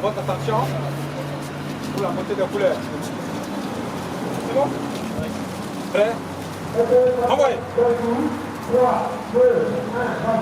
Votre attention pour la montée des couleurs. C'est bon? Prêt? Envoyez. 3, 2, 1,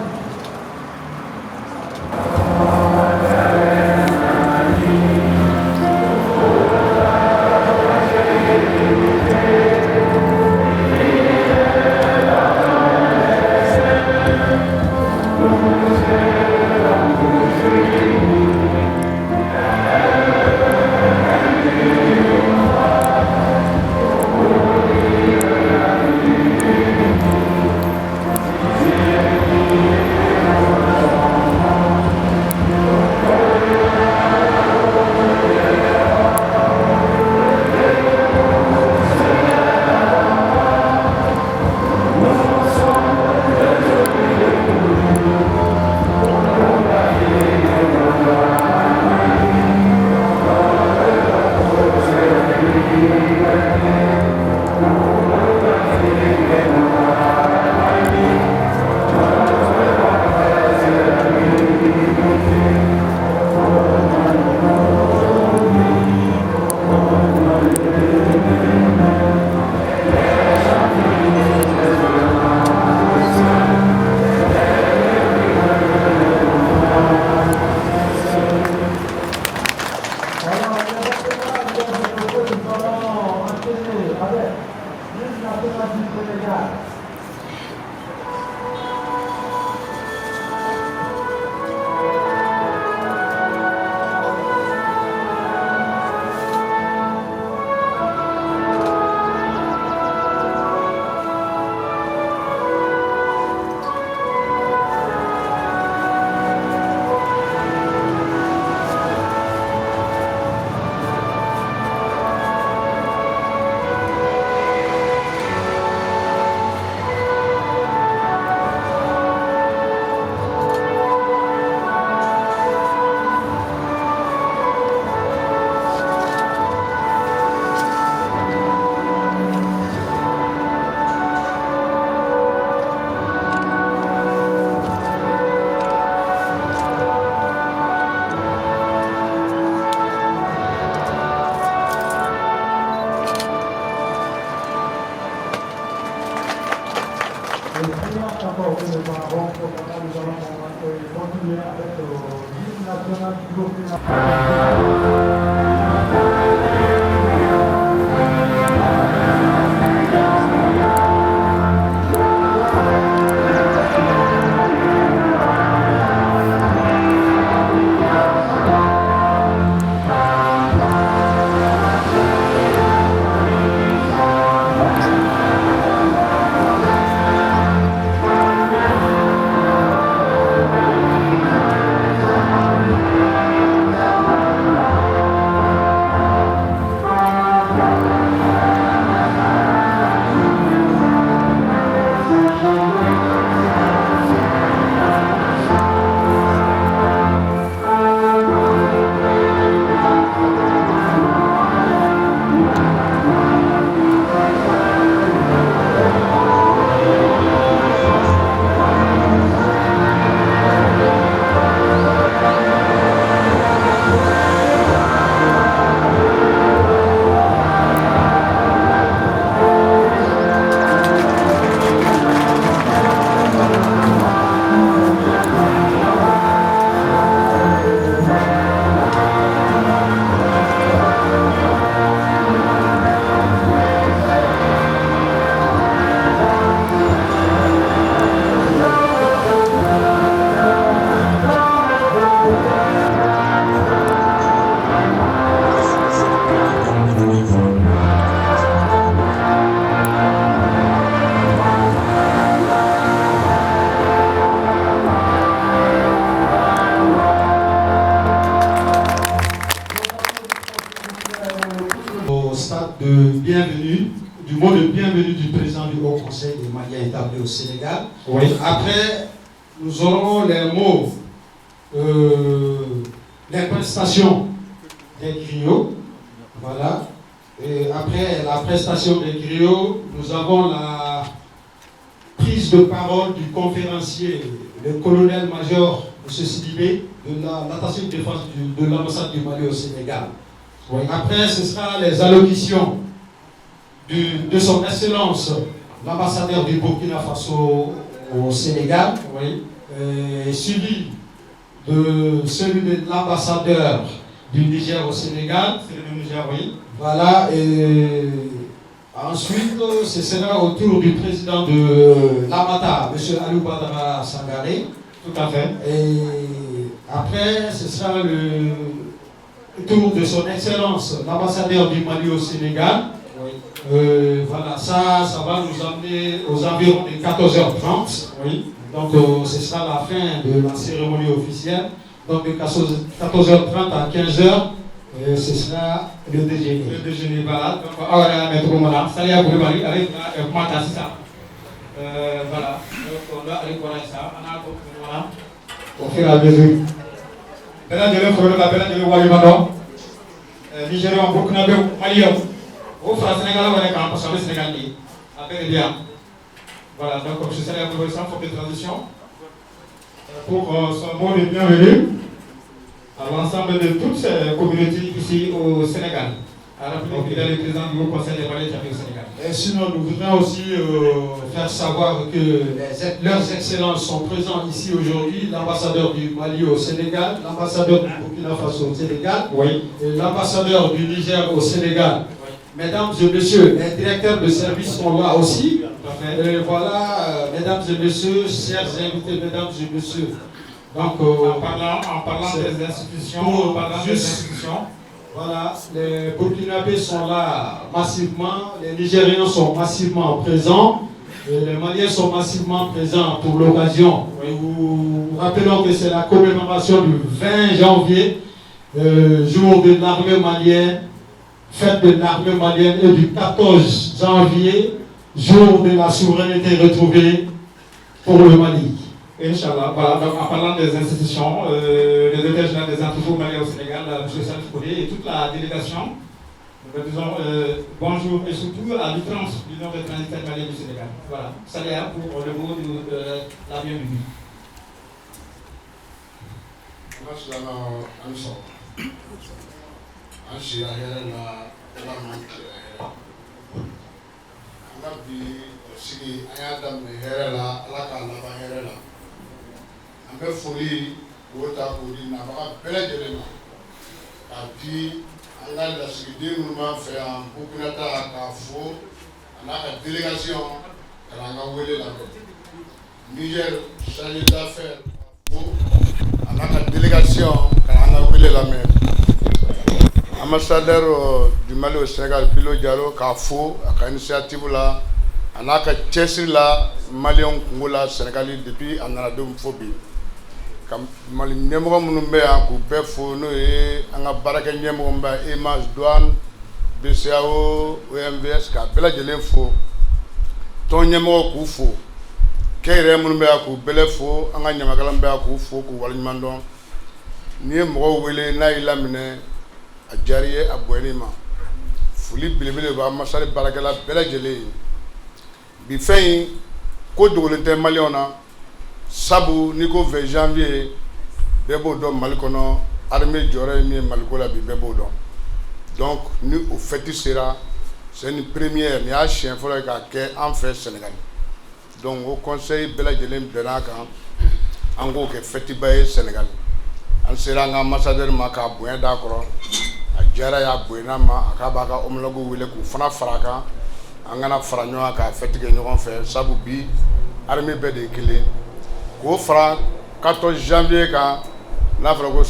au Sénégal. Oui. Après, nous aurons les mots, les prestations des griots. Voilà. Et après la prestation des griots, nous avons la prise de parole du conférencier, le colonel-major Sidibé, de l'attaché de défense de l'ambassade du Mali au Sénégal. Oui. Après, ce sera les allocutions de son Excellence, l'ambassadeur du Burkina Faso au Sénégal, oui. Suivi de celui de l'ambassadeur du Niger au Sénégal. C'est le Niger, oui. Voilà, et ensuite, ce sera au tour du président de l'Amata, M. Alou Badara Sangaré. Tout à fait. Et après, ce sera le tour de son Excellence, l'ambassadeur du Mali au Sénégal. Oui. Voilà, ça va nous amener aux environs de 14h30. Oui. Donc, ce sera la fin de la cérémonie officielle. Donc, de 14h30 à 15h, ce sera le déjeuner. Le déjeuner, voilà. Donc, on va mettre au moment. Salut à vous, Mali, avec Mata, c'est ça. Voilà. Donc, on va aller voir ça. Voilà. Au fur et à mesure. Maintenant, je vais faire le rappel, je vais voir le ballon. Nigérian, Burkinabé, Mali, au Sénégal, on est quand on Sénégal. Après, bien. Voilà, donc je serai à vous remercier pour cette transition. Pour son mot de bienvenue à l'ensemble de toutes ces communautés ici au Sénégal. À la République, il est le président du Conseil des Maliens au Sénégal. Et sinon, nous voudrions aussi faire savoir que leurs excellences sont présents ici aujourd'hui. L'ambassadeur du Mali au Sénégal, l'ambassadeur du Burkina Faso au Sénégal, oui. Et l'ambassadeur du Niger au Sénégal. Mesdames et messieurs, les directeurs de service sont là aussi. Et voilà, mesdames et messieurs, chers invités, mesdames et messieurs. Donc, en parlant des institutions, voilà, les Burkinabés sont là massivement, les Nigériens sont massivement présents, et les Maliens sont massivement présents pour l'occasion. Nous rappelons que c'est la commémoration du 20 janvier, jour de l'armée malienne, fête de l'armée malienne, et du 14 janvier, jour de la souveraineté retrouvée pour le Mali. Inch'Allah. Voilà, donc en parlant des institutions, les états généraux des institutions maliennes au Sénégal, M. Salif Koudé et toute la délégation, nous disons bonjour et surtout à l'outrance du nom des transitaires maliens du Sénégal. Voilà, salut pour le mot de la bienvenue. Sigi an y'a daminɛ hɛrɛ la Ala k'a laban hɛrɛ la an bɛ foli k'o ta k'o di nabaga bɛɛ lajɛlen ma k'a di an ka lasigiden minnu b'an fɛ yan Bukunata k'a fo a n'a ka délégation ka na an ka wele lamɛn Niger chargé d'affaires k'a fo a n'a ka délégation ka na an ka wele lamɛn ambassadeur du Mali au Sénégal Bilo Diallo k'a fo a ka initiative la a n'a ka cɛsiri la Maliyɛnw kungo la Sénégal depuis a nana don fo bi ka Mali ɲɛmɔgɔ minnu bɛ yan k'u bɛɛ fo n'o ye an ka baarakɛ ɲɛmɔgɔ min bɛ EMAS douane BCEAO OMVS k'a bɛɛ lajɛlen fo tɔn ɲɛmɔgɔ k'u fo kɛnyɛrɛye minnu bɛ yan k'u bɛɛ fo an ka ɲamakala min bɛ yan k'u fo k'u waleɲuman dɔn n'i ye mɔgɔw wele n'a y'i laminɛ a diyara i ye a bonyana i ma foli belebele bɛ ambasade baarakɛla bɛɛ lajɛlen ye bi fɛn in ko dogolen tɛ Maliyɛnw na sabu n'i ko 20 janvier bɛɛ b'o dɔn Mali kɔnɔ armée jɔyɔrɔ ye min ye Maliko la bi bɛɛ b'o dɔn donc ni o fête sera c'est une première nin y'a siɲɛ fɔlɔ ye k'a kɛ an fɛ Sénégal donc o conseil bɛɛ lajɛlen bɛnn'a kan an k'o kɛ fête ba ye Sénégal an sera an ka ambassadeur ma k'a bonya d'a kɔrɔ a diyara ye a bonyana ma a k'a b'a ka homologue wele k'u fana fara a kan an kana fara ɲɔgɔn kan k'a fête kɛ ɲɔgɔn fɛ sabu bi armée bɛɛ de ye kelen k'o fara 14 janvier kan n'a fɔra ko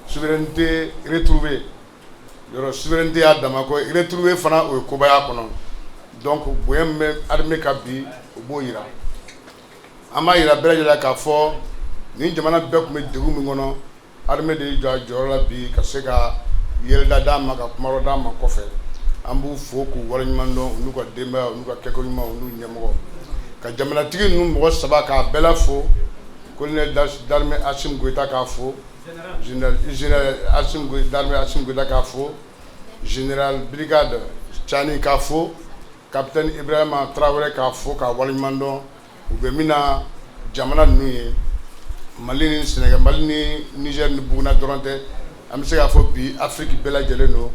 souveraineté retrouvée yɔrɔ souveraineté y'a dama ko retrouver fana o ye kobaya kɔnɔ donc bonya min bɛ armée ka bi o b'o yira an b'a yira bɛɛ lajɛlen k'a fɔ nin jamana bɛɛ tun bɛ degun min kɔnɔ armée de y'i jɔ a jɔyɔrɔ la bi ka se ka yɛlɛda d'a ma ka kuma dɔ d'a ma kɔfɛ an b'u fo k'u waleɲuman dɔn u n'u ka denbaya u n'u ka kɛko ɲuman u n'u ɲɛmɔgɔ ka jamanatigi ninnu mɔgɔ saba k'a bɛɛ la fo colonel d'armée Assimi Goïta k'a fo général d'armée Assimi Goïta k'a fo général brigade Tchani k'a fo capitaine Ibrahima Traoré k'a fo k'a waleɲuman dɔn u bɛ min na jamana ninnu ye Mali ni Sénégal, Mali ni Niger ni Burkina dɔrɔn tɛ an bɛ se k'a fɔ bi Afrique bɛɛ lajɛlen don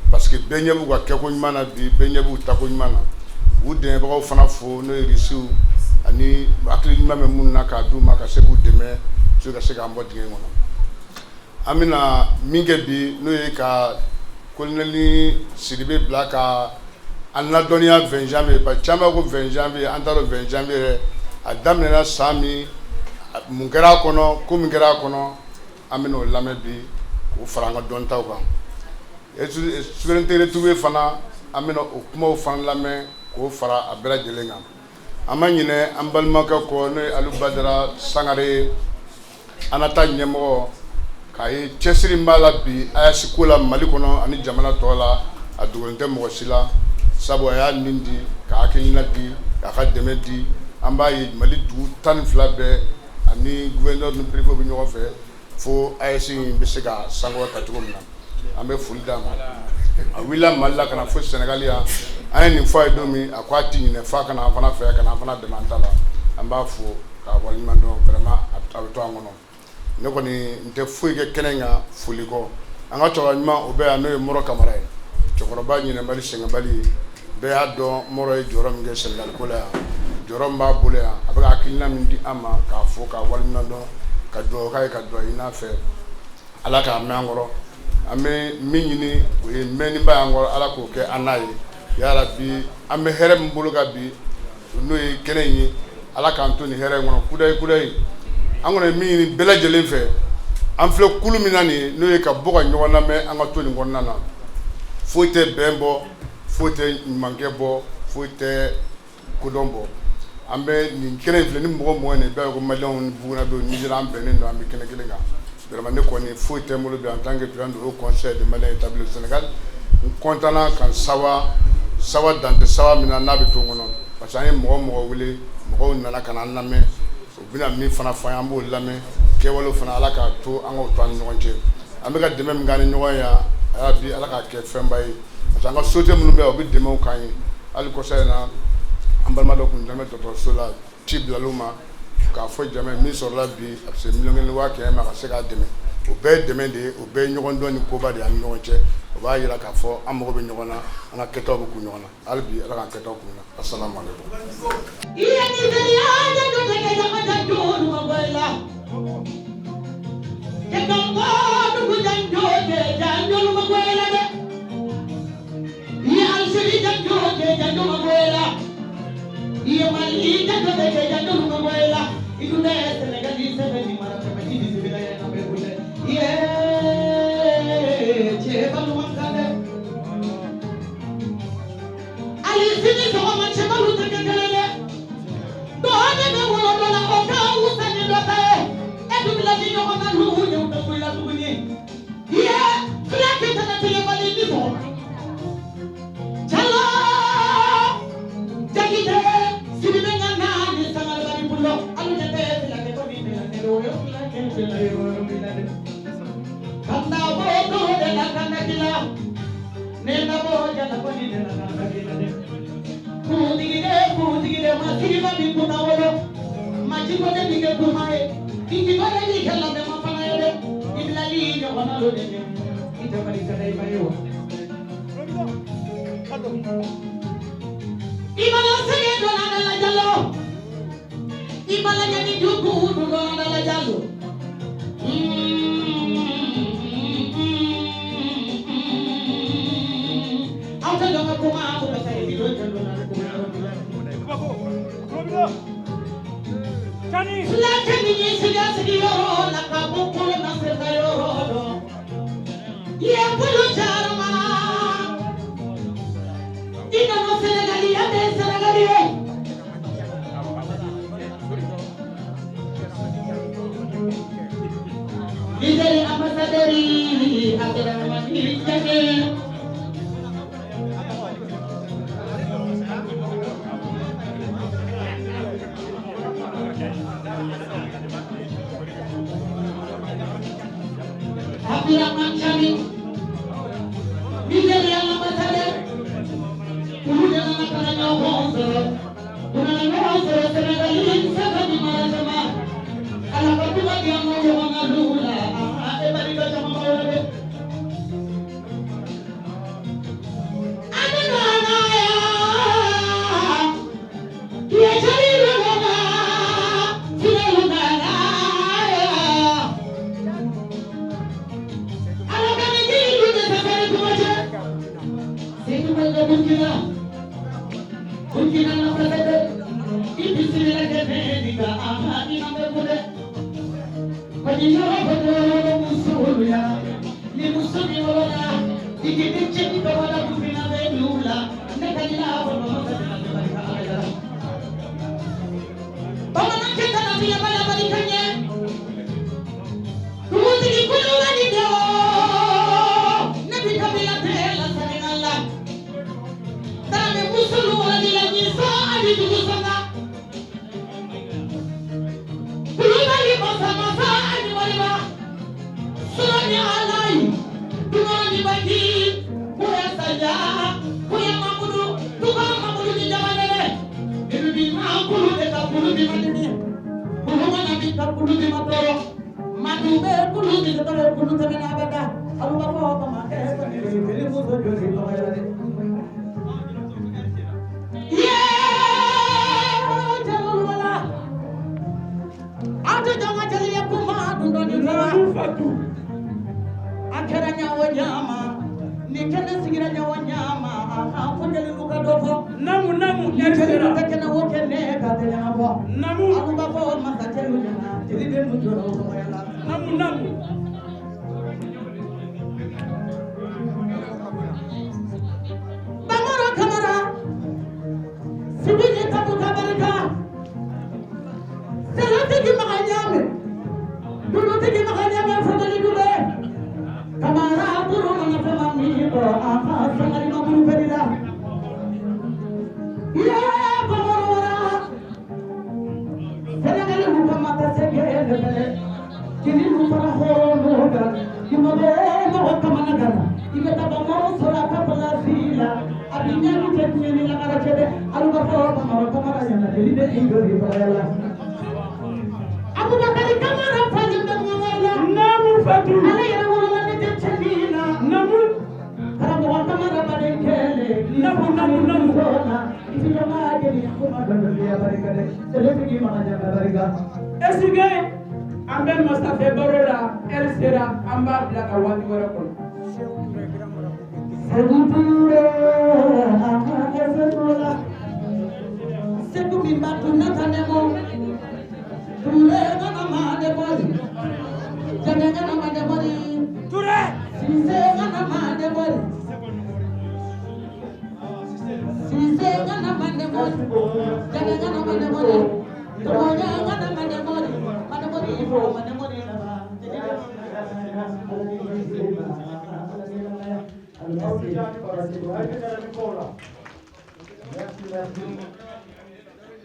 parce que bɛɛ ɲɛ b'u ka kɛko ɲuman na bi bɛɛ ɲɛ b'u tako ɲuman na u dɛmɛbagaw fana fo n'o ye Rusiw ani hakili ɲuman bɛ minnu na k'a d'u ma ka se k'u dɛmɛ ka se k'an bɔ dingɛ kɔnɔ. An bɛna min kɛ bi n'o ye ka colonel Sidibe bila ka an ladɔnniya 20 janvier parce que caman ko 20 janvier an t'a dɔn 20 janvier yɛrɛ a daminɛna san min mun kɛra a kɔnɔ ko min kɛra a kɔnɔ an bɛna o lamɛn bi k'o fara an ka dɔntaw kan. Souveraineté retrouvée fana an bɛna o kumaw fana lamɛn k'o fara a bɛɛ lajɛlen kan. An ma ɲinɛ an balimakɛ kɔ n'o ye Alu Badara Sangare an na taa ɲɛmɔgɔ k'a ye cɛsiri min b'a la bi AES ko la Mali kɔnɔ ani jamana tɔw la a dogolen tɛ mɔgɔ si la sabu a y'a nin di ka hakilina di k'a ka dɛmɛ di an b'a ye Mali dugu 12 bɛɛ ani gouverneur ni préfet bɛ ɲɔgɔn fɛ fo AES in bɛ se ka sankɔrɔta cogo min na an bɛ foli d'a ma a wulila Mali la ka na fo Sénégal yan an ye nin fɔ a ye don min a ko a ti ɲinɛ f'a ka na an fana fɛ ka na an fana dɛmɛ an ta la an b'a fo k'a waleɲuman dɔn vraiment a bɛ to an kɔnɔ ne kɔni n tɛ foyi kɛ kɛnɛ in kan foli kɔ an ka cɛkɔrɔba ɲuman o bɛ yan n'o ye Moro Kamara ye cɛkɔrɔba ɲinɛbali sɛgɛnbali bɛɛ y'a dɔn Moro ye jɔyɔrɔ min kɛ Sénégal ko la yan jɔyɔrɔ min b'a bolo yan a bɛ ka hakilina min di an ma k'a fɔ k'a waleɲuman dɔn ka dugawu k'a ye ka dugawu ɲini a fɛ Ala k'a mɛn an kɔrɔ an bɛ min ɲini o ye mɛnniba y'an kɔrɔ Ala k'o kɛ an n'a ye yarabi an bɛ hɛrɛ min bolo ka bi n'o ye kɛnɛ in ye Ala k'an to nin hɛrɛ in kɔnɔ kudayi an kɔni min ɲini bɛɛ lajɛlen fɛ an filɛ kulu min na nin ye n'o ye ka bɔ ka ɲɔgɔn lamɛn an ka to nin kɔnɔna na foyi tɛ bɛn bɔ foyi tɛ ɲumankɛ bɔ foyi tɛ kodɔn bɔ an bɛ nin kɛnɛ in filɛ ni mɔgɔ mɔgɔ nin bɛɛ ko maliyɛnw ni Burkina bɛ Niger an bɛnnen don an bɛ kɛnɛ kelen kan vraiment ne kɔni foyi tɛ n bolo bi en tant que président du Haut Conseil des Maliens établis au Sénégal n content kan sawa dante sawa min na n'a bɛ to n kɔnɔ parce que an ye mɔgɔ wele mɔgɔw nana ka na an lamɛn u bɛna min fana fɔ an ye an b'o lamɛn kɛwalew fana Ala k'a to an k'o to an ni ɲɔgɔn cɛ an bɛ ka dɛmɛ min k'an ni ɲɔgɔn ye yan bi Ala k'a kɛ fɛnba ye parce que an ka société minnu bɛ yan u bɛ dɛmɛw k'an ye hali kɔsa in na an balima dɔ tun dɛmɛ dɔgɔtɔrɔso la ci bilal'u ma k'a fɔ jama min sɔrɔla bi a bɛ se 1,500,000 ma ka se k'a dɛmɛ o bɛɛ ye dɛmɛ de ye o bɛɛ ye ɲɔgɔn dɔn ni koba de ye an ni ɲɔgɔn cɛ o b'a jira k'a fɔ an mago bɛ ɲɔgɔn na an ka kɛtaw bɛ kun ɲɔgɔn na hali bi Ala k'an kɛtaw kun na assalamu alaikum. Ala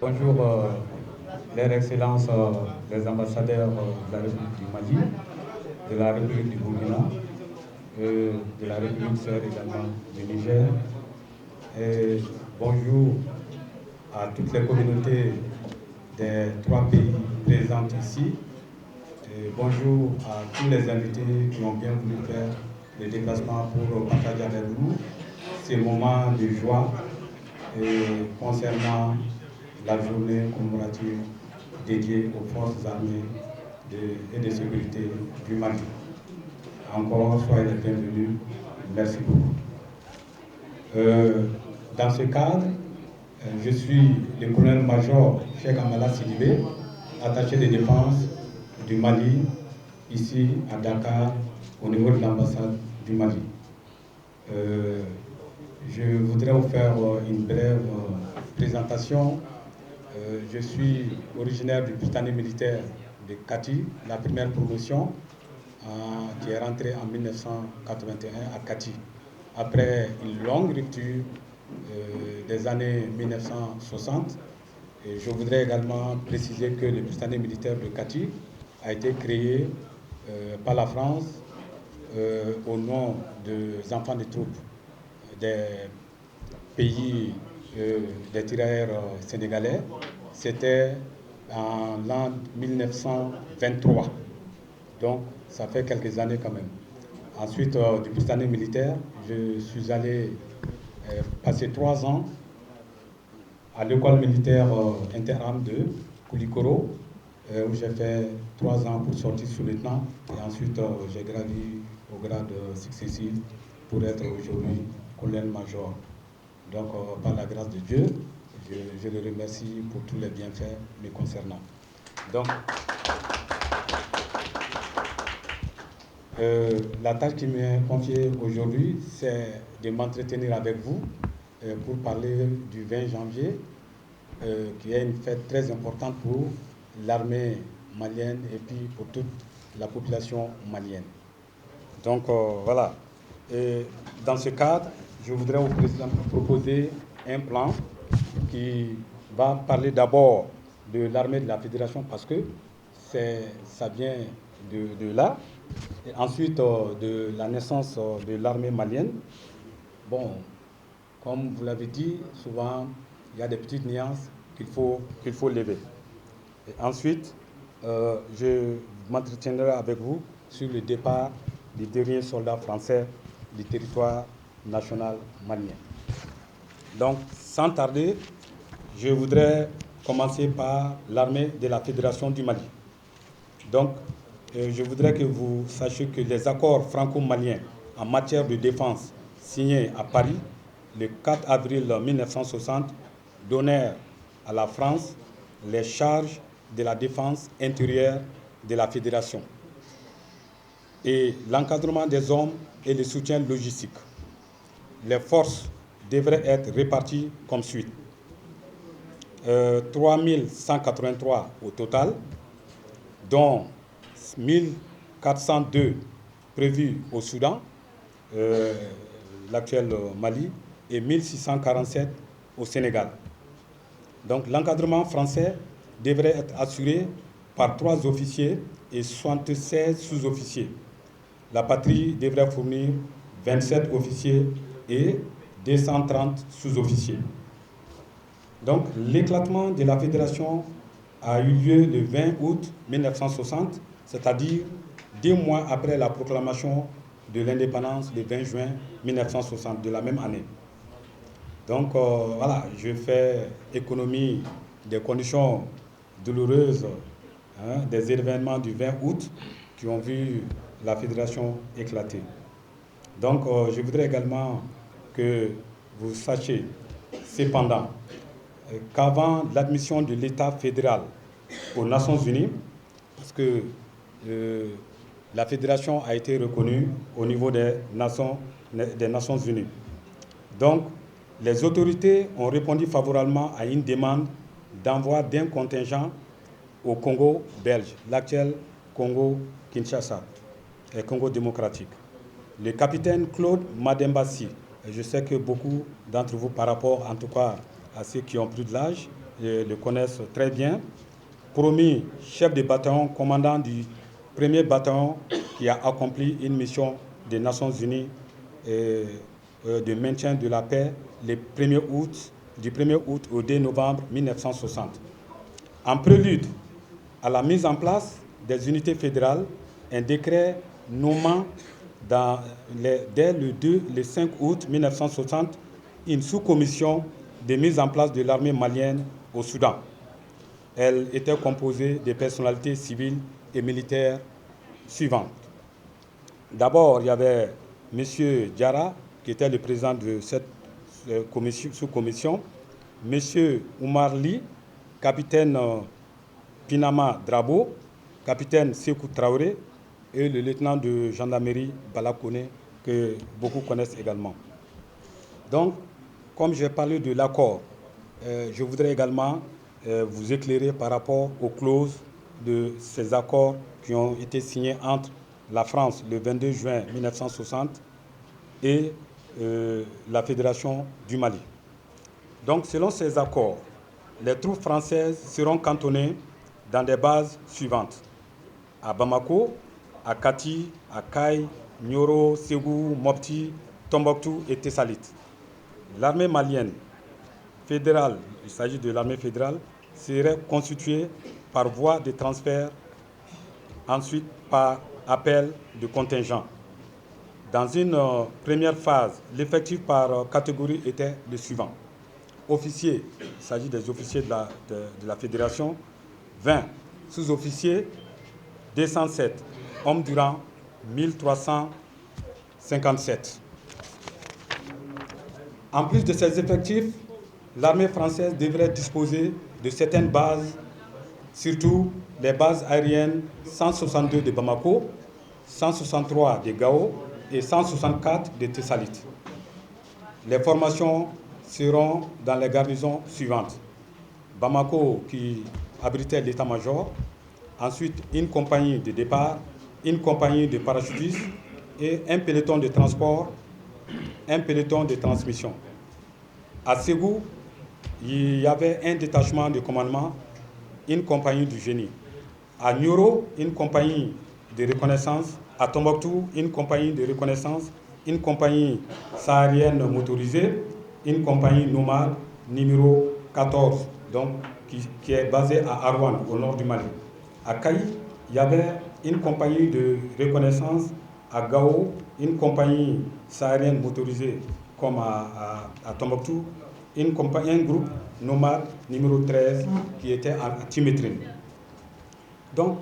Bonjour, Leurs Excellences, les ambassadeurs de la République du Mali, de la République du Burkina, de la République sœur également du Niger. Et bonjour à toutes les communautés des 3 pays présentes ici. Et bonjour à tous les invités qui ont bien voulu faire le déplacement pour partager avec nous ces moments de joie concernant la journée commémorative dédiée aux forces armées et de sécurité du Mali. Encore, soyez les bienvenus. Merci beaucoup. Dans ce cadre, je suis le colonel-major Cheikh Amala Sidibé, attaché de défense du Mali, ici à Dakar, au niveau de l'ambassade du Mali. Je voudrais vous faire une brève présentation. Je suis originaire du Britannique militaire de Kati, la première promotion qui est rentrée en 1981 à Kati. Après une longue rupture des années 1960, et je voudrais également préciser que le Britannique militaire de Kati a été créé par la France au nom des enfants de troupes des pays des tirailleurs sénégalais. C'était en l'an 1923. Donc, ça fait quelques années quand même. Ensuite, du Britannique militaire, je suis allé passer 3 ans à l'école militaire interarmes de Koulikoro, où j'ai fait 3 ans pour sortir sous-lieutenant. Et ensuite, j'ai gravi au grade successif pour être aujourd'hui colonel-major. Donc, par la grâce de Dieu, je le remercie pour tous les bienfaits me concernant. Donc, la tâche qui m'est confiée aujourd'hui, c'est de m'entretenir avec vous pour parler du 20 janvier, qui est une fête très importante pour l'armée malienne et puis pour toute la population malienne. Donc voilà. Et dans ce cadre, je voudrais au président proposer un plan qui va parler d'abord de l'armée de la Fédération parce que ça vient de là. Et ensuite, de la naissance de l'armée malienne. Bon, comme vous l'avez dit, souvent, il y a des petites nuances qu'il faut lever. Et ensuite, je m'entretiendrai avec vous sur le départ des derniers soldats français du territoire national malien. Donc, sans tarder, je voudrais commencer par l'armée de la Fédération du Mali. Donc, je voudrais que vous sachiez que les accords franco-maliens en matière de défense signés à Paris le 4 avril 1960 donnèrent à la France les charges de la défense intérieure de la Fédération et l'encadrement des hommes et le soutien logistique. Les forces devraient être réparties comme suit. 3183 au total, dont 1402 prévus au Soudan, l'actuel Mali, et 1647 au Sénégal. Donc l'encadrement français devrait être assuré par 3 officiers et 76 sous-officiers. La patrie devrait fournir 27 officiers et 230 sous-officiers. Donc l'éclatement de la Fédération a eu lieu le 20 août 1960, c'est-à-dire 2 mois après la proclamation de l'indépendance le 20 juin 1960 de la même année. Donc voilà, je fais économie des conditions douloureuses, des événements du 20 août qui ont vu la Fédération éclater. Donc je voudrais également que vous sachiez cependant qu'avant l'admission de l'État fédéral aux Nations Unies, parce que la Fédération a été reconnue au niveau des Nations Unies. Donc, les autorités ont répondu favorablement à une demande d'envoi d'un contingent au Congo belge, l'actuel Congo-Kinshasa, et Congo démocratique. Le capitaine Claude Madembassi, je sais que beaucoup d'entre vous, par rapport en tout cas à ceux qui ont plus de l'âge, le connaissent très bien, promis chef de bataillon, commandant du 1er bataillon qui a accompli une mission des Nations Unies de maintien de la paix du 1er août au 2 novembre 1960. En prélude à la mise en place des unités fédérales, un décret nommant dès le 5 août 1960 une sous-commission de mise en place de l'armée malienne au Soudan. Elle était composée des personnalités civiles et militaires suivantes. D'abord, il y avait M. Diarra, qui était le président de cette sous-commission, M. Oumar Ly, capitaine Pinama Drabo, capitaine Sékou Traoré et le lieutenant de gendarmerie Balakone, que beaucoup connaissent également. Donc, comme j'ai parlé de l'accord, je voudrais également vous éclairer par rapport aux clauses de ces accords qui ont été signés entre la France le 22 juin 1960 et la Fédération du Mali. Donc, selon ces accords, les troupes françaises seront cantonnées dans des bases suivantes: à Bamako, à Kati, à Kay, Nioro, Ségou, Mopti, Tombouctou et Tessalit. L'armée malienne fédérale, il s'agit de l'armée fédérale, serait constituée par voie de transfert, ensuite par appel de contingent. Dans une première phase, l'effectif par catégorie était le suivant. Officiers, il s'agit des officiers de la fédération, 20. Sous-officiers, 207. Hommes du rang, 1357. En plus de ces effectifs, l'armée française devrait disposer de certaines bases, surtout les bases aériennes 162 de Bamako, 163 de Gao et 164 de Tessalit. Les formations seront dans les garnisons suivantes. Bamako qui abritait l'état-major, ensuite une compagnie de départ, une compagnie de parachutistes et un peloton de transport, un peloton de transmission. À Ségou, il y avait un détachement de commandement, une compagnie du génie. À Nioro, une compagnie de reconnaissance. À Tombouctou, une compagnie de reconnaissance, une compagnie saharienne motorisée, une compagnie nomade numéro 14, donc, qui est basée à Arouane, au nord du Mali. À Kaï, il y avait une compagnie de reconnaissance. À Gao, une compagnie saharienne motorisée comme à Tombouctou, un groupe nomade numéro 13 qui était à Timétrine. Donc,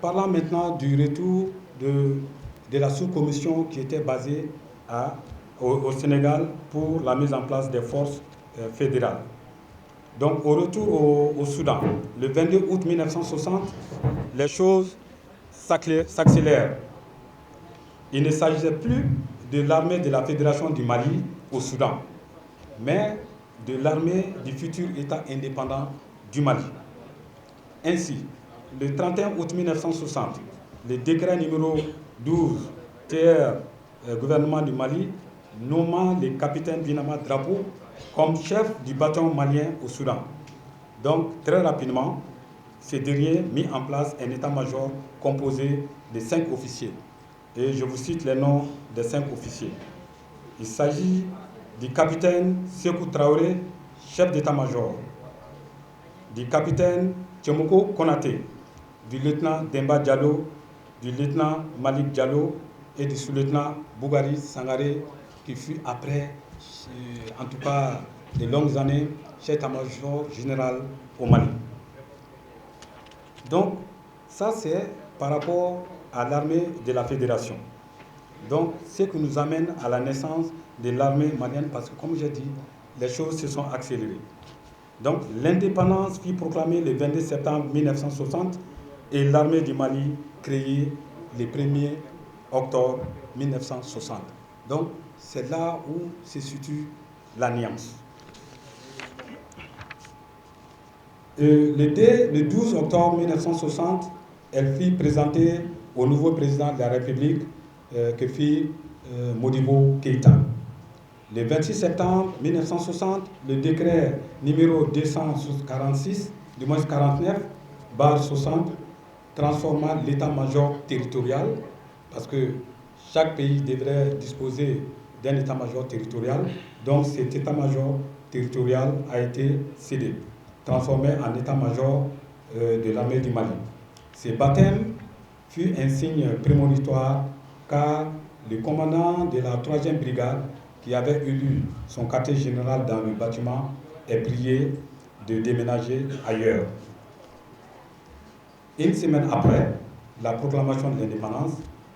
parlant maintenant du retour de la sous-commission qui était basée au Sénégal pour la mise en place des forces fédérales. Donc, au retour au Soudan, le 22 août 1960, les choses s'accélèrent. Il ne s'agissait plus de l'armée de la Fédération du Mali au Soudan, mais de l'armée du futur État indépendant du Mali. Ainsi, le 31 août 1960, le décret numéro 12 TR gouvernement du Mali nommant le capitaine Binama Drapo comme chef du bataillon malien au Soudan. Donc, très rapidement, ce dernier mit en place un état-major composé de 5 officiers. Et je vous cite les noms des 5 officiers. Il s'agit du capitaine Sékou Traoré, chef d'état-major, du capitaine Tchemoko Konaté, du lieutenant Demba Diallo, du lieutenant Malik Diallo et du sous-lieutenant Bougari Sangaré, qui fut après, en tout cas, de longues années, chef d'état-major général au Mali. Donc, ça c'est par rapport à l'armée de la Fédération. Donc, ce qui nous amène à la naissance de l'armée malienne, parce que comme j'ai dit, les choses se sont accélérées. Donc, l'indépendance fut proclamée le 22 septembre 1960 et l'armée du Mali créée le 1er octobre 1960. Donc, c'est là où se situe l'alliance. Le 12 octobre 1960, elle fut présentée au nouveau président de la République, que fut Modibo Keïta. Le 26 septembre 1960, le décret numéro 246, du moins 49/60, transforma l'état-major territorial, parce que chaque pays devrait disposer d'un état-major territorial, donc cet état-major territorial a été cédé, transformé en état-major de l'armée du Mali. Ce baptême fut un signe prémonitoire car le commandant de la 3e brigade, qui avait élu son quartier général dans le bâtiment, est prié de déménager ailleurs. Une semaine après la proclamation de l'indépendance,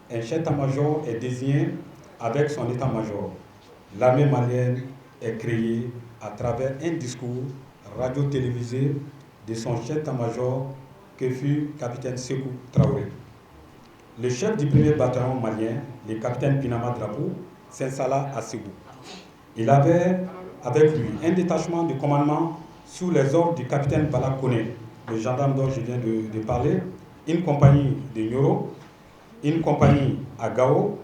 un chef d'état-major est désigné avec son état-major. L'armée malienne est créée à travers un discours radio-télévisé de son chef d'état-major que fut capitaine Sékou Traoré. Le chef du 1er bataillon malien, le capitaine Binama Drapo, s'installa à Ségou. Il avait avec lui un détachement de commandement sous les ordres du capitaine Bala Koné, le gendarme dont je viens de parler, une compagnie de Nioro, une compagnie à Gao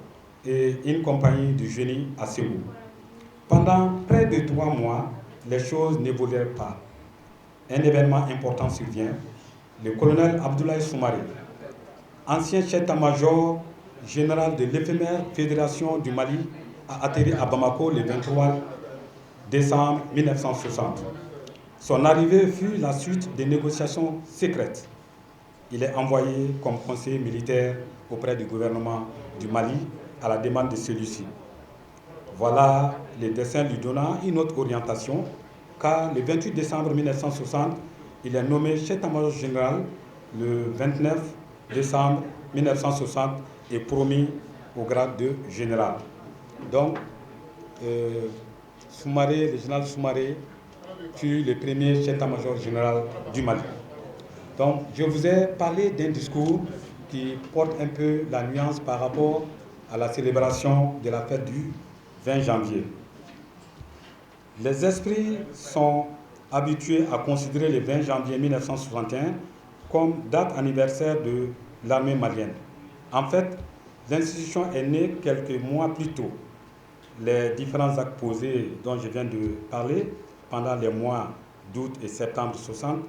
et une compagnie du génie à Ségou. Pendant près de 3 mois, les choses n'évoluèrent pas. Un événement important survient. Le colonel Abdoulaye Soumaré, ancien chef d'état-major général de l'éphémère Fédération du Mali, a atterri à Bamako le 23 décembre 1960. Son arrivée fut la suite des négociations secrètes. Il est envoyé comme conseiller militaire auprès du gouvernement du Mali à la demande de celui-ci. Voilà le dessin lui donnant une autre orientation, car le 28 décembre 1960, il est nommé chef d'état-major général le 29 décembre 1960 et promis au grade de général. Donc, Soumaré, le général Soumaré, fut le premier chef d'état-major général du Mali. Donc, je vous ai parlé d'un discours qui porte un peu la nuance par rapport à la célébration de la fête du 20 janvier. Les esprits sont habitués à considérer le 20 janvier 1961 comme date anniversaire de l'armée malienne. En fait, l'institution est née quelques mois plus tôt. Les différents actes posés dont je viens de parler pendant les mois d'août et septembre 60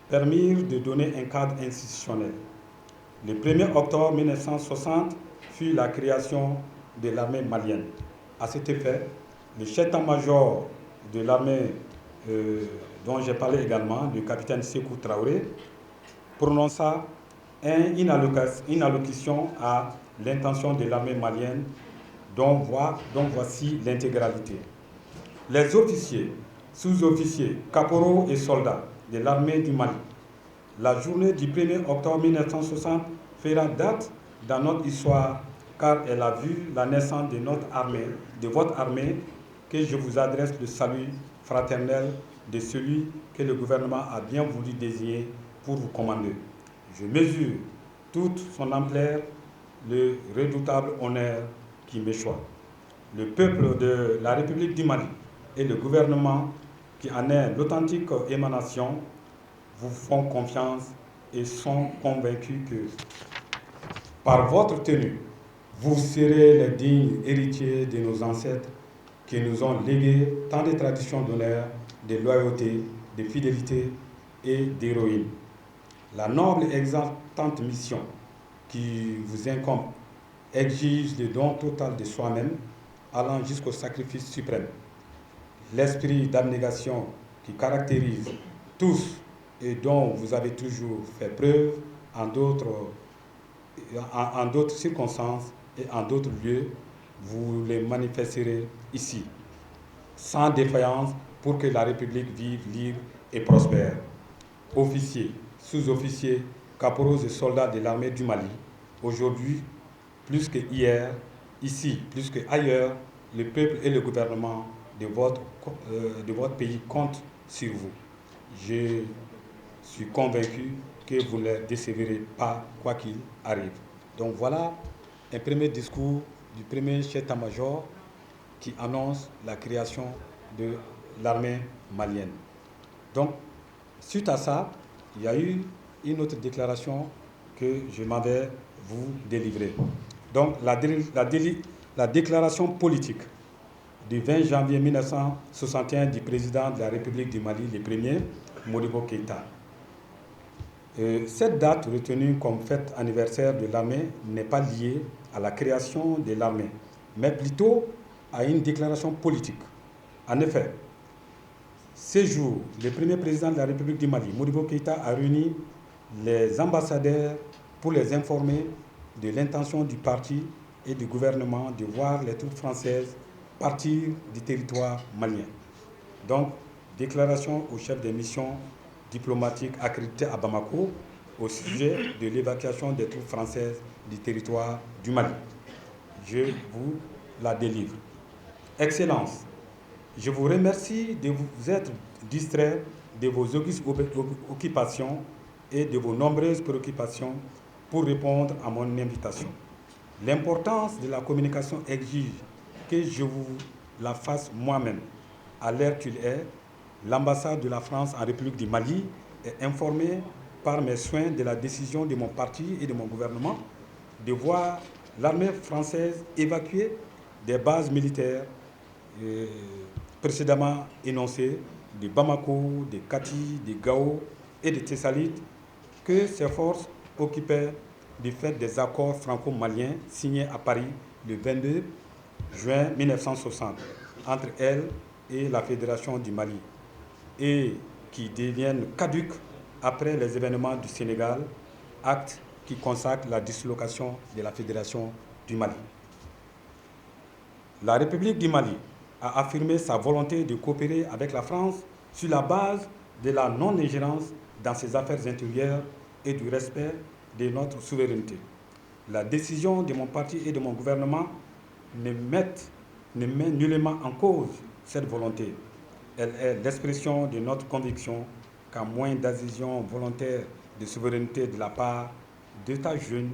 permirent de donner un cadre institutionnel. Le 1er octobre 1960 fut la création de l'armée malienne. À cet effet, le chef d'état-major de l'armée dont j'ai parlé également, le capitaine Sékou Traoré, prononça une allocution à l'intention de l'armée malienne dont voici l'intégralité. Les officiers, sous-officiers, caporaux et soldats de l'armée du Mali, la journée du 1er octobre 1960 fera date dans notre histoire car elle a vu la naissance de notre armée, de votre armée, que je vous adresse le salut fraternel de celui que le gouvernement a bien voulu désigner pour vous commander. Je mesure toute son ampleur, le redoutable honneur qui m'échoit. Le peuple de la République du Mali et le gouvernement qui en est l'authentique émanation vous font confiance et sont convaincus que par votre tenue, vous serez les dignes héritiers de nos ancêtres qui nous ont légué tant de traditions d'honneur, de loyauté, de fidélité et d'héroïne. La noble et exaltante mission qui vous incombe exige le don total de soi-même, allant jusqu'au sacrifice suprême. L'esprit d'abnégation qui caractérise tous et dont vous avez toujours fait preuve en d'autres circonstances et en d'autres lieux, vous les manifesterez ici, sans défaillance, pour que la République vive libre et prospère. Officiers, sous-officiers, caporaux et soldats de l'armée du Mali, aujourd'hui, plus que hier, ici, plus qu'ailleurs, le peuple et le gouvernement de votre pays comptent sur vous. Je suis convaincu que vous ne les décevrez pas, quoi qu'il arrive. Donc voilà un premier discours du premier chef d'état-major qui annonce la création de l'armée malienne. Donc, suite à ça, il y a eu une autre déclaration que je m'en vais vous délivrer. Donc, la déclaration politique du 20 janvier 1961 du président de la République du Mali, le premier, Modibo Keïta. Cette date retenue comme fête anniversaire de l'armée n'est pas liée à la création de l'armée, mais plutôt à une déclaration politique. En effet, ce jour, le premier président de la République du Mali, Modibo Keïta, a réuni les ambassadeurs pour les informer de l'intention du parti et du gouvernement de voir les troupes françaises partir du territoire malien. Donc, déclaration au chef des missions diplomatiques accréditées à Bamako au sujet de l'évacuation des troupes françaises du territoire du Mali. Je vous la délivre. Excellence, je vous remercie de vous être distrait de vos augustes occupations et de vos nombreuses préoccupations pour répondre à mon invitation. L'importance de la communication exige que je vous la fasse moi-même. À l'heure qu'il est, l'ambassade de la France en République du Mali est informée par mes soins de la décision de mon parti et de mon gouvernement de voir l'armée française évacuer des bases militaires précédemment énoncées de Bamako, de Kati, de Gao et de Tessalit, que ces forces occupaient du fait des accords franco-maliens signés à Paris le 22 juin 1960 entre elles et la Fédération du Mali et qui deviennent caduques après les événements du Sénégal, acte qui consacre la dislocation de la Fédération du Mali. La République du Mali a affirmé sa volonté de coopérer avec la France sur la base de la non-ingérence dans ses affaires intérieures et du respect de notre souveraineté. La décision de mon parti et de mon gouvernement ne met nullement en cause cette volonté. Elle est l'expression de notre conviction qu'à moins d'adhésion volontaire de souveraineté de la part d'États jeunes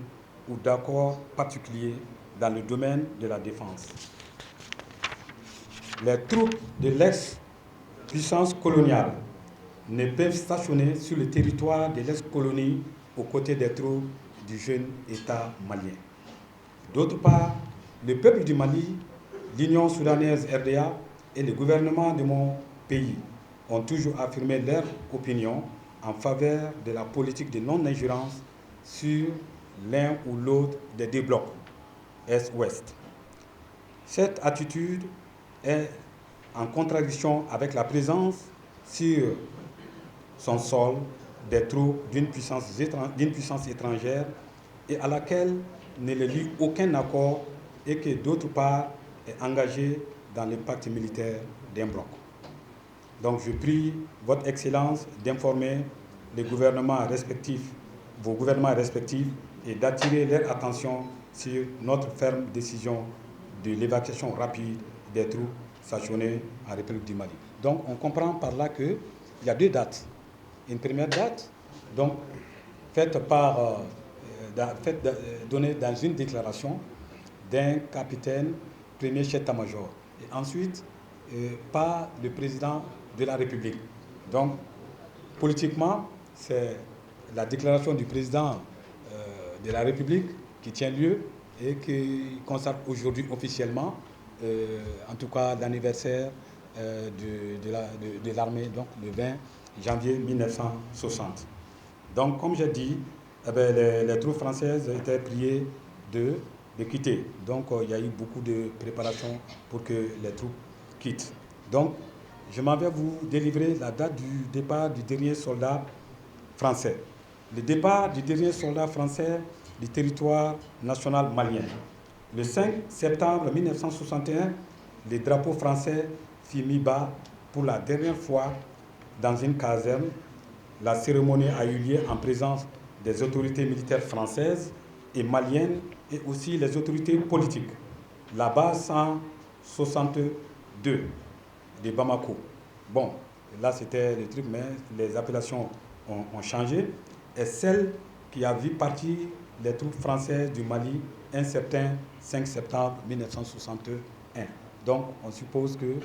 ou d'accords particuliers dans le domaine de la défense, les troupes de l'ex-puissance coloniale ne peuvent stationner sur le territoire de l'ex-colonie aux côtés des troupes du jeune État malien. D'autre part, le peuple du Mali, l'Union soudanaise RDA et le gouvernement de mon pays ont toujours affirmé leur opinion en faveur de la politique de non-ingérence sur l'un ou l'autre des deux blocs, Est-Ouest. Cette attitude est en contradiction avec la présence sur son sol des troupes d'une puissance étrangère et à laquelle ne le lie aucun accord et que d'autre part est engagé dans le pacte militaire d'un bloc. Donc je prie votre Excellence d'informer les gouvernements respectifs, vos gouvernements respectifs, et d'attirer leur attention sur notre ferme décision de l'évacuation rapide des troupes stationnées en République du Mali. Donc on comprend par là qu'il y a deux dates. Une première date, donc donnée dans une déclaration d'un capitaine premier chef d'état-major, et ensuite par le président de la République. Donc politiquement, c'est la déclaration du président de la République qui tient lieu et qui consacre aujourd'hui officiellement, en tout cas l'anniversaire de l'armée, donc le 20 janvier 1960. Donc comme j'ai dit, les troupes françaises étaient priées de quitter. Donc il y a eu beaucoup de préparations pour que les troupes quittent. Donc je m'en vais vous délivrer la date du départ du dernier soldat français. Le départ du dernier soldat français du territoire national malien. Le 5 septembre 1961, le drapeau français fut mis bas pour la dernière fois dans une caserne. La cérémonie a eu lieu en présence des autorités militaires françaises et maliennes et aussi les autorités politiques. La base 162 de Bamako. Bon, là c'était le truc, mais les appellations ont changé. Et celle qui a vu partir les troupes françaises du Mali un certain 5 septembre 1961. Donc on suppose que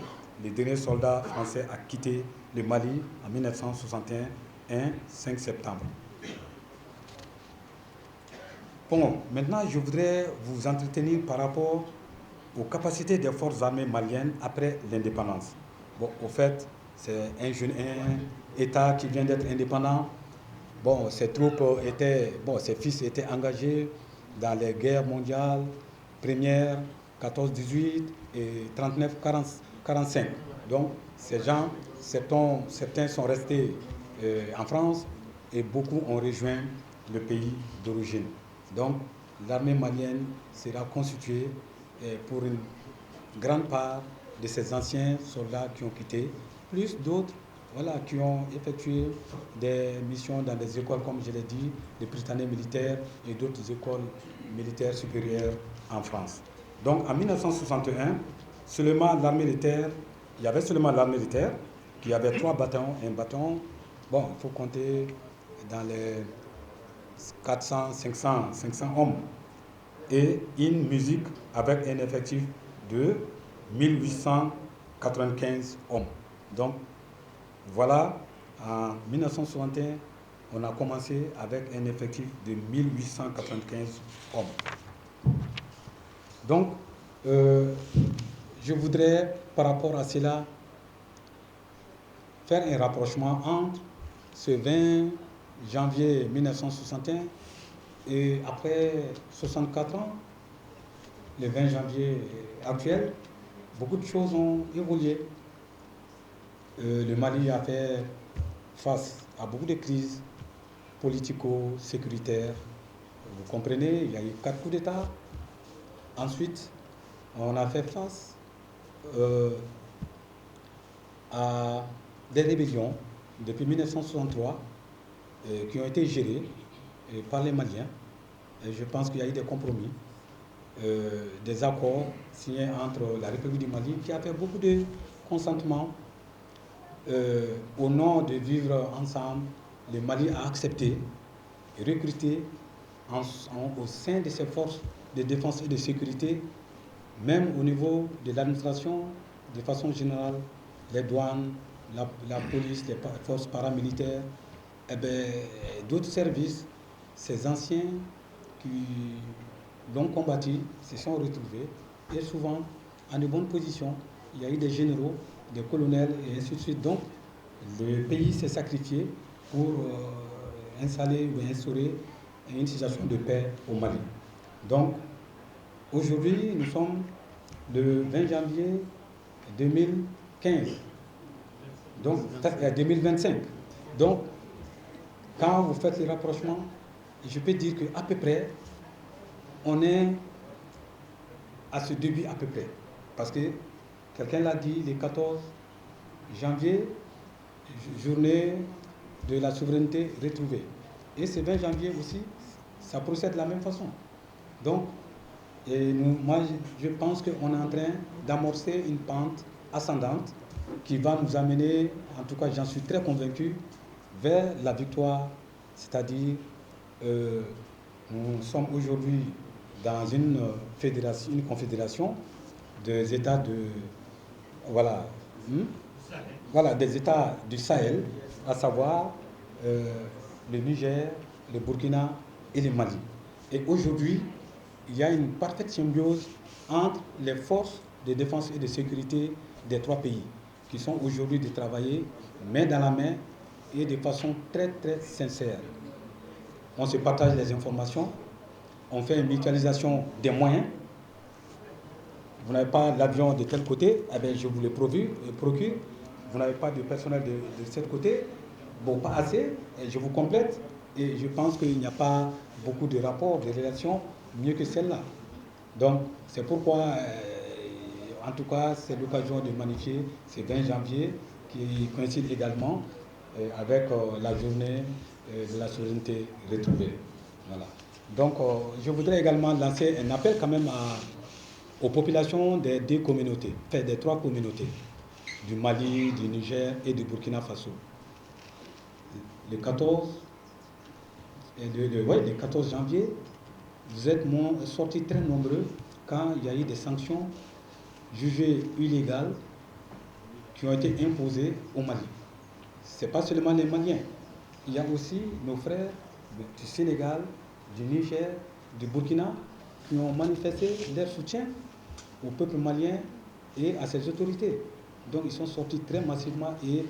le dernier soldat français a quitté le Mali en 1961, 5 septembre. Bon, maintenant je voudrais vous entretenir par rapport aux capacités des forces armées maliennes après l'indépendance. Bon, au fait, c'est un État qui vient d'être indépendant. Bon, ses troupes ses fils étaient engagés dans les guerres mondiales, première, 14-18 et 39-45. Donc, ces gens, certains sont restés en France et beaucoup ont rejoint le pays d'origine. Donc, l'armée malienne sera constituée pour une grande part de ces anciens soldats qui ont quitté, plus d'autres qui ont effectué des missions dans des écoles, comme je l'ai dit, des Britanniques militaires et d'autres écoles militaires supérieures en France. Donc en 1961, il y avait seulement l'armée militaire qui avait 3 bataillons. Un bataillon, bon, il faut compter dans les 400, 500 hommes. Et une musique avec un effectif de 1895 hommes. Donc, voilà, en 1961, on a commencé avec un effectif de 1895 hommes. Donc, je voudrais, par rapport à cela, faire un rapprochement entre ce 20 janvier 1961 et après 64 ans, le 20 janvier actuel, beaucoup de choses ont évolué. Le Mali a fait face à beaucoup de crises politico-sécuritaires. Vous comprenez, il y a eu 4 coups d'État. Ensuite, on a fait face à des rébellions depuis 1963 qui ont été gérées par les Maliens. Et je pense qu'il y a eu des compromis, des accords signés entre la République du Mali qui a fait beaucoup de consentement, au nom de vivre ensemble, le Mali a accepté et recruté au sein de ses forces de défense et de sécurité, même au niveau de l'administration, de façon générale, les douanes, la police, les forces paramilitaires, et d'autres services, ces anciens qui l'ont combattu se sont retrouvés et souvent en de bonnes positions. Il y a eu des généraux, des colonels et ainsi de suite. Donc, le pays s'est sacrifié pour installer ou instaurer une situation de paix au Mali. Donc, aujourd'hui, nous sommes le 20 janvier 2015, donc 2025. Donc, quand vous faites le rapprochement, je peux dire qu'à peu près, on est à ce début à peu près. Parce que quelqu'un l'a dit, le 14 janvier, journée de la souveraineté retrouvée. Et ce 20 janvier aussi, ça procède de la même façon. Donc, moi, je pense qu'on est en train d'amorcer une pente ascendante qui va nous amener, en tout cas j'en suis très convaincu, vers la victoire. C'est-à-dire, nous sommes aujourd'hui dans une confédération des États des États du Sahel, à savoir le Niger, le Burkina et le Mali. Et aujourd'hui, il y a une parfaite symbiose entre les forces de défense et de sécurité des trois pays, qui sont aujourd'hui de travailler main dans la main et de façon très très sincère. On se partage les informations, on fait une mutualisation des moyens. Vous n'avez pas l'avion de tel côté, eh bien je vous le procure. Vous n'avez pas de personnel de ce côté, bon, pas assez, et je vous complète. Et je pense qu'il n'y a pas beaucoup de rapports, de relations mieux que celle-là. Donc, c'est pourquoi, en tout cas, c'est l'occasion de magnifier ce 20 janvier qui coïncide également avec la journée de la souveraineté retrouvée. Voilà. Donc, je voudrais également lancer un appel quand même aux populations des deux communautés, enfin des trois communautés, du Mali, du Niger et du Burkina Faso. Le 14 janvier, vous êtes sortis très nombreux quand il y a eu des sanctions jugées illégales qui ont été imposées au Mali. Ce n'est pas seulement les Maliens. Il y a aussi nos frères du Sénégal, du Niger, du Burkina qui ont manifesté leur soutien au peuple malien et à ses autorités. Donc ils sont sortis très massivement et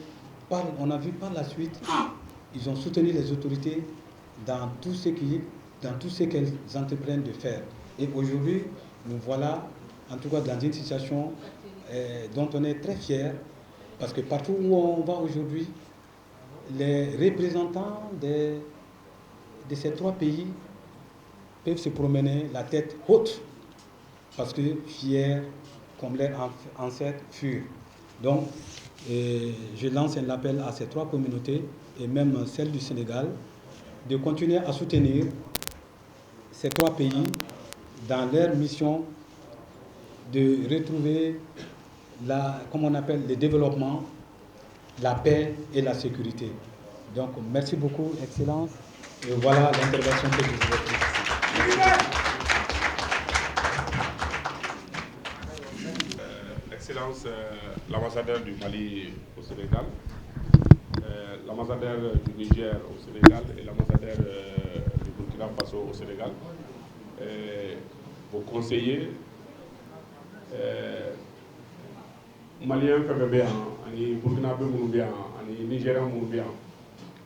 on a vu par la suite, ils ont soutenu les autorités dans tout ce qu'elles entreprennent de faire. Et aujourd'hui, nous voilà en tout cas dans une situation dont on est très fiers, parce que partout où on va aujourd'hui, les représentants de ces trois pays peuvent se promener la tête haute, parce que fiers comme leurs ancêtres furent. Donc, je lance un appel à ces trois communautés, et même celle du Sénégal, de continuer à soutenir ces trois pays dans leur mission de retrouver le développement, la paix et la sécurité. Donc, merci beaucoup, Excellence. Et voilà l'intervention que je vous ai faite. Excellence, l'ambassadeur du Mali au Sénégal, l'ambassadeur du Niger au Sénégal et l'ambassadeur du Burkina Faso au Sénégal, vos conseillers, Maliens Fébé, ani Burkinabé Mourbien, ani Nigériens Mourbien,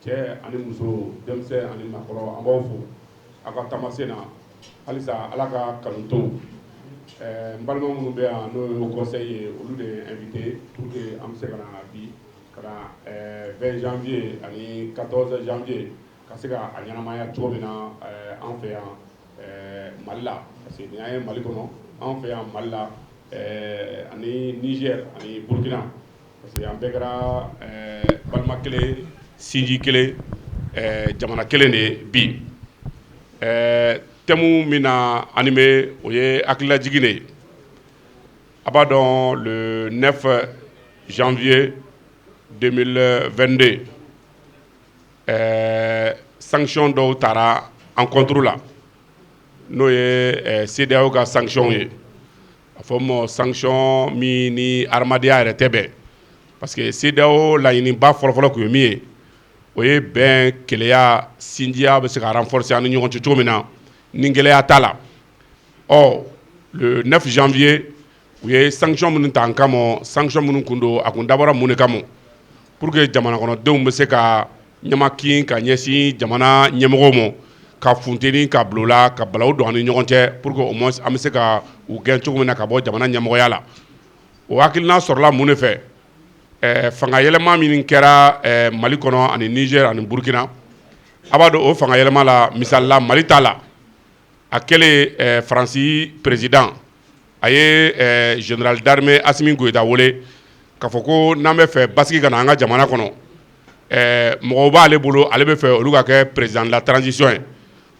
Tché, ani Mousso, Demse, ani Makoro, Ambofo, Aka Tamasena, Alisa, Alaka Kanuto. Mbalma minnu bɛ yan n'o ye conseil ye olu de invité pour que an bɛ se ka na bi ka na 20 janvier ani 14 janvier ka se ka a ɲɛnamaya cogo min na an fɛ yan Mali la parce que nin y'an ye Mali kɔnɔ an fɛ yan Mali la ani Niger ani Burkina parce que an bɛɛ kɛra balima kelen sinji kelen jamana kelen de ye bi. Thème mina animé, le 9 janvier 2022 sanction dɔw taara en contre la n'o ye CEDEAO ka sanction ye a fɔ ma sanction min ni adamadenya yɛrɛ tɛ bɛn parce que CEDEAO laɲiniba fɔlɔfɔlɔ tun ye min ye o ye bɛn keleya sinjiya bɛ se ka renforcer ani ɲɔgɔn cɛ cogo min na ni gɛlɛya t'a la le 9 janvier u ye sanction minnu ta an kama sanction minnu kun don a kun dabɔra mun de kama pour que jamana kɔnɔdenw bɛ se ka ɲamakin ka ɲɛsin jamana ɲɛmɔgɔw ma ka funteni ka bila o la ka balawu don an ni ɲɔgɔn cɛ pour que au moins an bɛ se ka u gɛn cogo min na ka bɔ jamana ɲɛmɔgɔya la o hakilina sɔrɔla mun de fɛ fanga yɛlɛma min kɛra Mali kɔnɔ ani Niger ani Burkina a b'a dɔn o fanga yɛlɛma la misali la Mali ta la a kɛlen Faransi président a ye général d'armée Assimi Goïta wele k'a fɔ ko n'an bɛ fɛ basigi ka na an ka jamana kɔnɔ mɔgɔw b'ale bolo ale bɛ fɛ olu ka kɛ président de la transition ye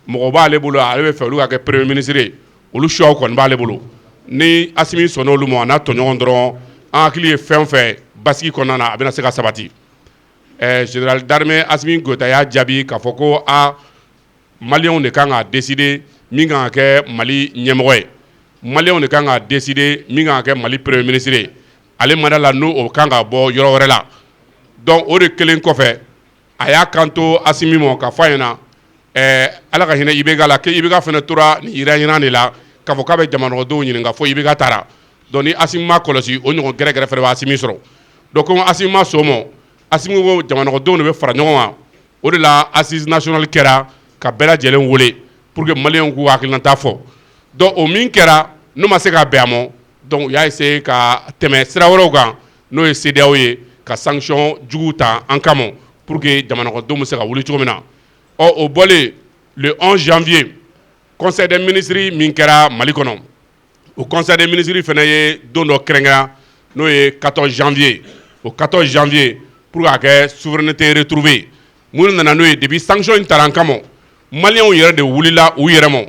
mɔgɔw b'ale bolo ale bɛ fɛ olu ka kɛ premier ministre ye olu choix kɔni b'ale bolo ni Assimi sɔnna olu ma a n'a tɔɲɔgɔn dɔrɔn an hakili ye fɛn o fɛn basigi kɔnɔna na a bɛna se ka sabati général d'armée Assimi Goïta y'a jaabi k'a fɔ ko maliyɛnw de kan ka décider min kan ka kɛ Mali ɲɛmɔgɔ ye maliyɛnw de kan ka décider min kan ka kɛ Mali premier ministre ye ale mandat la n'o o kan ka bɔ yɔrɔ wɛrɛ la donc o de kelen kɔfɛ a y'a kanto Assimi ma k'a fɔ a ɲɛna ala ka hinɛ IBK la ko IBK fana tora nin yira ɲina de la k'a fɔ k'a bɛ jamanakɔnɔdenw ɲininka fo IBK taara donc ni Assimi ma kɔlɔsi o ɲɔgɔn gɛrɛgɛrɛ fana bɛ Assimi sɔrɔ donc comme Assimi ma sɔn o ma Assimi ko jamanakɔnɔdenw de bɛ fara ɲɔgɔn kan o de la assise nationale kɛra ka bɛɛ lajɛlen wele pour que maliyɛnw k'u hakilinata fɔ donc o min kɛra n'o ma se ka bɛn a ma donc u y'a essayé ka tɛmɛ sira wɛrɛw kan n'o ye CEDEAO ye ka sanction jugu ta an kama pour que jamanakɔnɔdenw bɛ se ka wuli cogo min na o bɔlen le 11 janvier conseil des ministres min kɛra Mali kɔnɔ o conseil des ministres fana ye don dɔ kɛrɛnkɛrɛn n'o ye 14 janvier o 14 janvier pour k'a kɛ souveraineté retrouvée mun nana n'o ye depuis sanction in taara an kama maliyɛnw yɛrɛ de wulila u yɛrɛ ma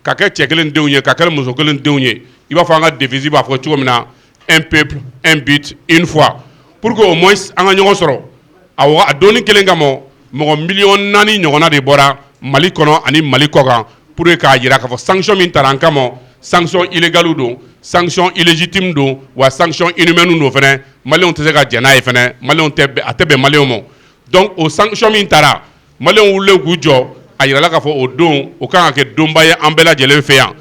ka kɛ cɛ kelen denw ye ka kɛ muso kelen denw ye i b'a fɔ an ka devise b'a fɔ cogo min na un peuple un but une foi pour que au moins an ka ɲɔgɔn sɔrɔ a donni kelen kama mɔgɔ miliyɔn 4 ɲɔgɔnna de bɔra Mali kɔnɔ ani Mali kɔ kan pour que k'a jira k'a fɔ sanction min taara an kama sanction illégale don sanction illégitime don wa sanction inhumaine don fɛnɛ maliyɛnw tɛ se ka jɛn n'a ye fɛnɛ maliyɛnw tɛ a tɛ bɛn maliyɛnw ma donc o sanction min taara maliyɛnw wulilen k'u jɔ a yirala k'a fɔ o don o kan ka kɛ donba ye an bɛɛ lajɛlen fɛ yan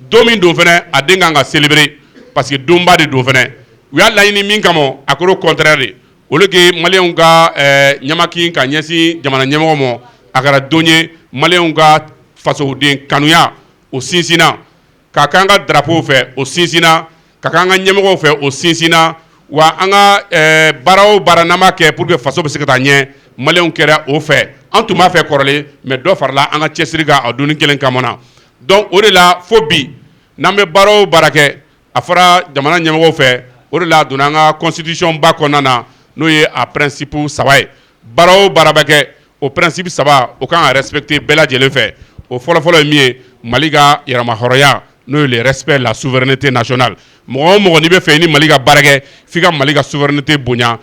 don min don fɛnɛ a den kan ka célébrer parce que donba de don fɛnɛ u y'a laɲini min kama a kɛra o contraire de au lieu que maliyɛnw ka ɲamakin ka ɲɛsin jamana ɲɛmɔgɔ ma a kɛra don ye maliyɛnw ka fasoden kanuya o sinsinna ka k'an ka drapeau fɛ o sinsinna ka k'an ka ɲɛmɔgɔw fɛ o sinsinna wa an ka baara o baara n'an b'a kɛ pour que faso bɛ se ka taa ɲɛ maliyɛnw kɛra o fɛ an tun b'a fɛ kɔrɔlen mais dɔ farala an ka cɛsiri kan a donni kelen kama na donc o de la fo bi n'an bɛ baara o baara kɛ a fɔra jamana ɲɛmɔgɔw fɛ o de la a donna an ka constitution ba kɔnɔna na n'o ye a principe 3 ye baara o baara bɛ kɛ o principe 3 o kan ka respecter bɛɛ lajɛlen fɛ o fɔlɔfɔlɔ ye min ye Mali ka yɛrɛmahɔrɔnya n'o ye le respect la souveraineté nationale mɔgɔ o mɔgɔ n'i bɛ fɛ ni Mali ka baara kɛ f'i ka Mali ka souveraineté bonya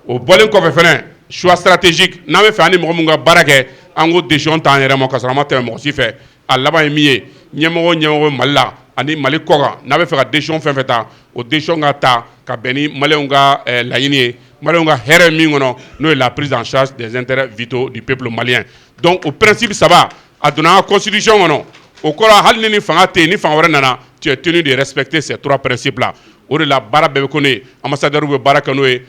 o bɔlen kɔfɛ fɛnɛ choix stratégique n'an bɛ fɛ an ni mɔgɔ min ka baara kɛ an ko décision t'an yɛrɛ ma ka sɔrɔ an ma tɛmɛ mɔgɔ si fɛ a laban ye min ye ɲɛmɔgɔ Mali la ani Mali kɔ kan n'a bɛ fɛ ka décision fɛn fɛn ta o décision ka ta ka bɛn ni maliyɛnw ka laɲini ye maliyɛnw ka hɛrɛ min kɔnɔ n'o ye la prise en charge des intérêts vitaux du peuple malien donc o principe 3 a donna an ka constitution kɔnɔ o kɔrɔ hali ni fanga tɛ yen ni fanga wɛrɛ nana tu es tenu de respecter ces 3 principes là o de la baara bɛɛ bɛ kɛ n'o ye ambassadeur bɛ baara kɛ n'o ye